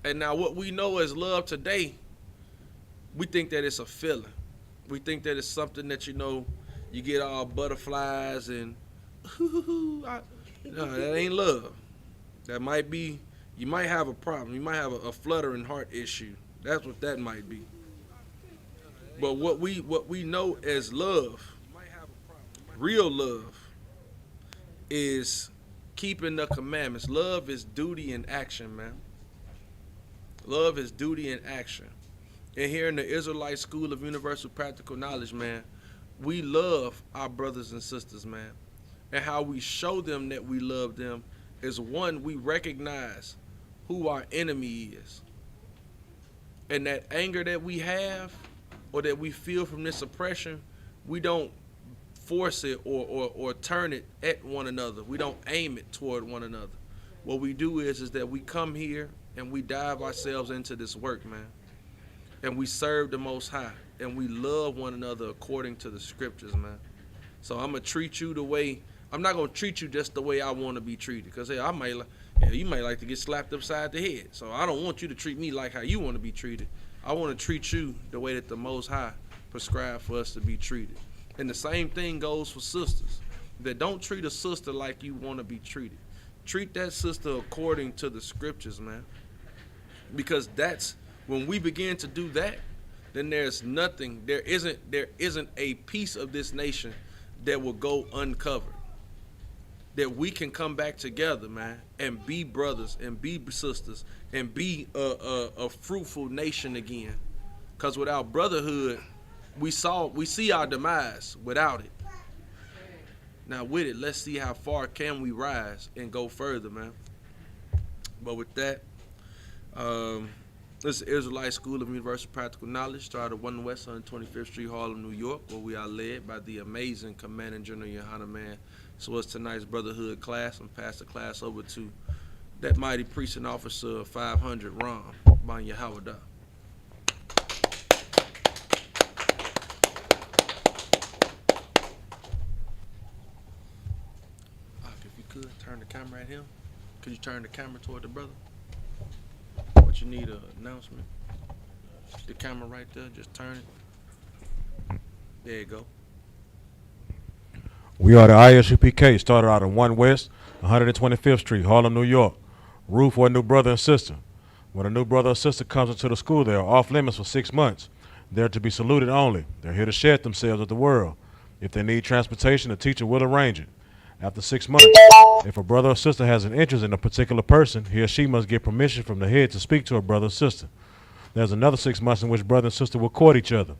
And now what we know as love today, we think that it's a feeling. We think that it's something that, you know, you get all butterflies and, no, that ain't love. That might be, you might have a problem. You might have a fluttering heart issue. That's what that might be. But what we know as love, real love, is keeping the commandments. Love is duty and action, man. Love is duty and action. And here in the Israelite School of Universal Practical Knowledge, man, we love our brothers and sisters, man. And how we show them that we love them is, one, we recognize who our enemy is. And that anger that we have or that we feel from this oppression, we don't force it or turn it at one another. We don't aim it toward one another. What we do is that we come here and we dive ourselves into this work, man. And we serve the Most High. And we love one another according to the scriptures, man. So I'm going to treat you the way, I'm not going to treat you just the way I want to be treated. Because, hey, you might like to get slapped upside the head. So I don't want you to treat me like how you want to be treated. I want to treat you the way that the Most High prescribed for us to be treated. And the same thing goes for sisters. That don't treat a sister like you want to be treated. Treat that sister according to the scriptures, man. Because that's when we begin to do that, then there isn't a piece of this nation that will go uncovered. That we can come back together, man, and be brothers and be sisters and be a fruitful nation again. Because without brotherhood, we see our demise without it. Now with it, let's see how far can we rise and go further, man. But with that, this is the Israelite School of Universal Practical Knowledge, started at 1 West 125th Street, Harlem, New York, where we are led by the amazing Commanding General Yohana, man. So it's tonight's Brotherhood class. I'm pass the class over to that mighty precinct officer 500 Ron by Yahweh. If you could turn the camera at him, could you turn the camera toward the brother? What you need, an announcement? The camera right there, just turn it. There you go. We are the Isupk, started out on 1 West 125th Street, Harlem, New York. Roof for a new brother and sister. When a new brother or sister comes into the school, they are off limits for 6 months. They're to be saluted only. They're here to shed themselves with the world. If they need transportation, the teacher will arrange it. After 6 months, if a brother or sister has an interest in a particular person, he or she must get permission from the head to speak to a brother or sister. There's another 6 months in which brother and sister will court each other.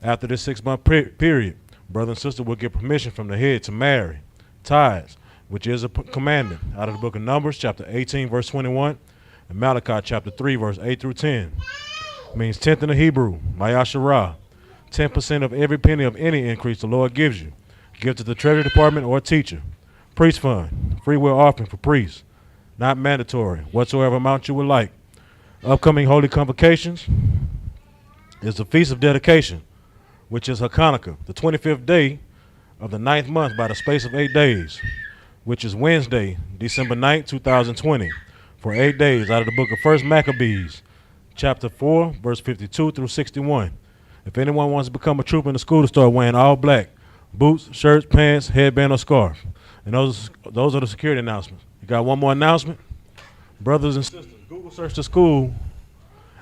After this 6-month period, brother and sister will get permission from the head to marry. Tithes, which is a commandment, out of the book of Numbers, chapter 18, verse 21, and Malachi, chapter 3, verse 8 through 10. It means tenth in the Hebrew, Mayasharah. 10% of every penny of any increase the Lord gives you. Give to the Treasury Department or a teacher. Priest fund, free will offering for priests. Not mandatory, whatsoever amount you would like. Upcoming holy convocations is the Feast of Dedication, which is Hanukkah, the 25th day of the 9th month by the space of 8 days, which is Wednesday, December 9th, 2020, for 8 days out of the book of 1 Maccabees, chapter 4, verse 52 through 61. If anyone wants to become a trooper in the school to start wearing all black, boots, shirts, pants, headband, or scarf. And those are the security announcements. You got one more announcement? Brothers and sisters, Google search the school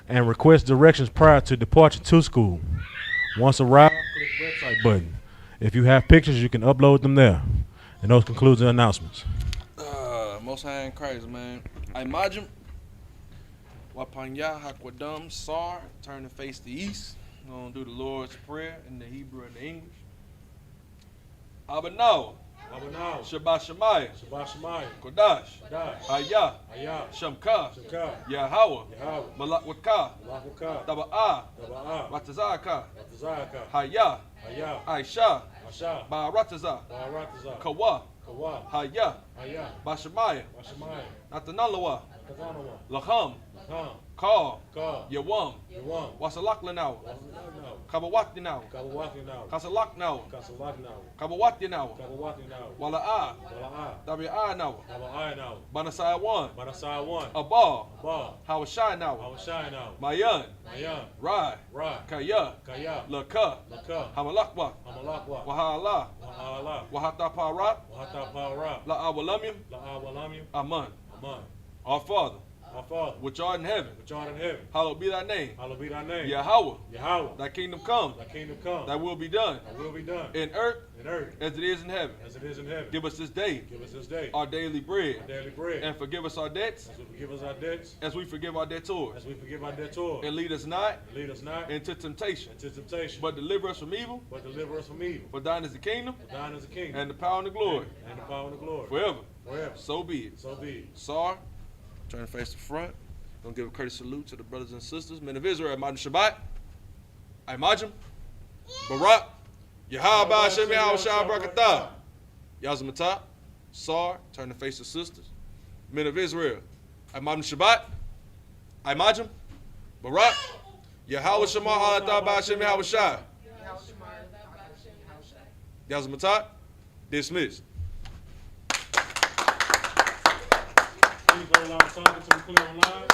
and request directions prior to departure to school. Once arrived, click website button. If you have pictures, you can upload them there. And those conclude the announcements. Most High in Christ, man. I imagine Wapanya Hakwadam Sar, turn and face the east. We're going to do the Lord's Prayer in the Hebrew and the English. Abanaw. Shabbat Shemayah. Kodash. Hayah. Shamka. Yahweh. Malak Wakah. Taba'ah. Ratazaka. Hayah. Aisha. Ba'arataza. Kawa. Hayah. Bashemayah. Natanalawa. Lacham. Call. Yawam. Wasalak now. Kabawati now. Kasalak now. Kabawati now. Wala'a. Tabi'a now. Banasai one. Abba. Hawashai now. Mayan. Rai. Kaya. Laka. Hamalakwa. Wahala. Wahata Parat. La'awalamim. Aman. Our Father, which art in heaven, hallowed be thy name. Yahweh, thy kingdom come, thy will be done, in earth as it is in heaven. Give us this day our daily bread, and forgive us our debts as we forgive our debtors. And lead us not into temptation, but deliver us from evil. For thine is the kingdom, and the power and the glory, forever. So be it. Sar, turn to face the front. Gonna give a courteous salute to the brothers and sisters. Men of Israel, Imajim Shabbat. Imajim. Barak. Yahaba Hashem Yahushua Barakatah. Yazmatah. Sar, turn to face the sisters. Men of Israel, Imajim Shabbat. Imajim. Barak. Yahweh Shema Alatah Hashem Yahushua. Yazmatah. Dismissed. Please go along, to be clear online.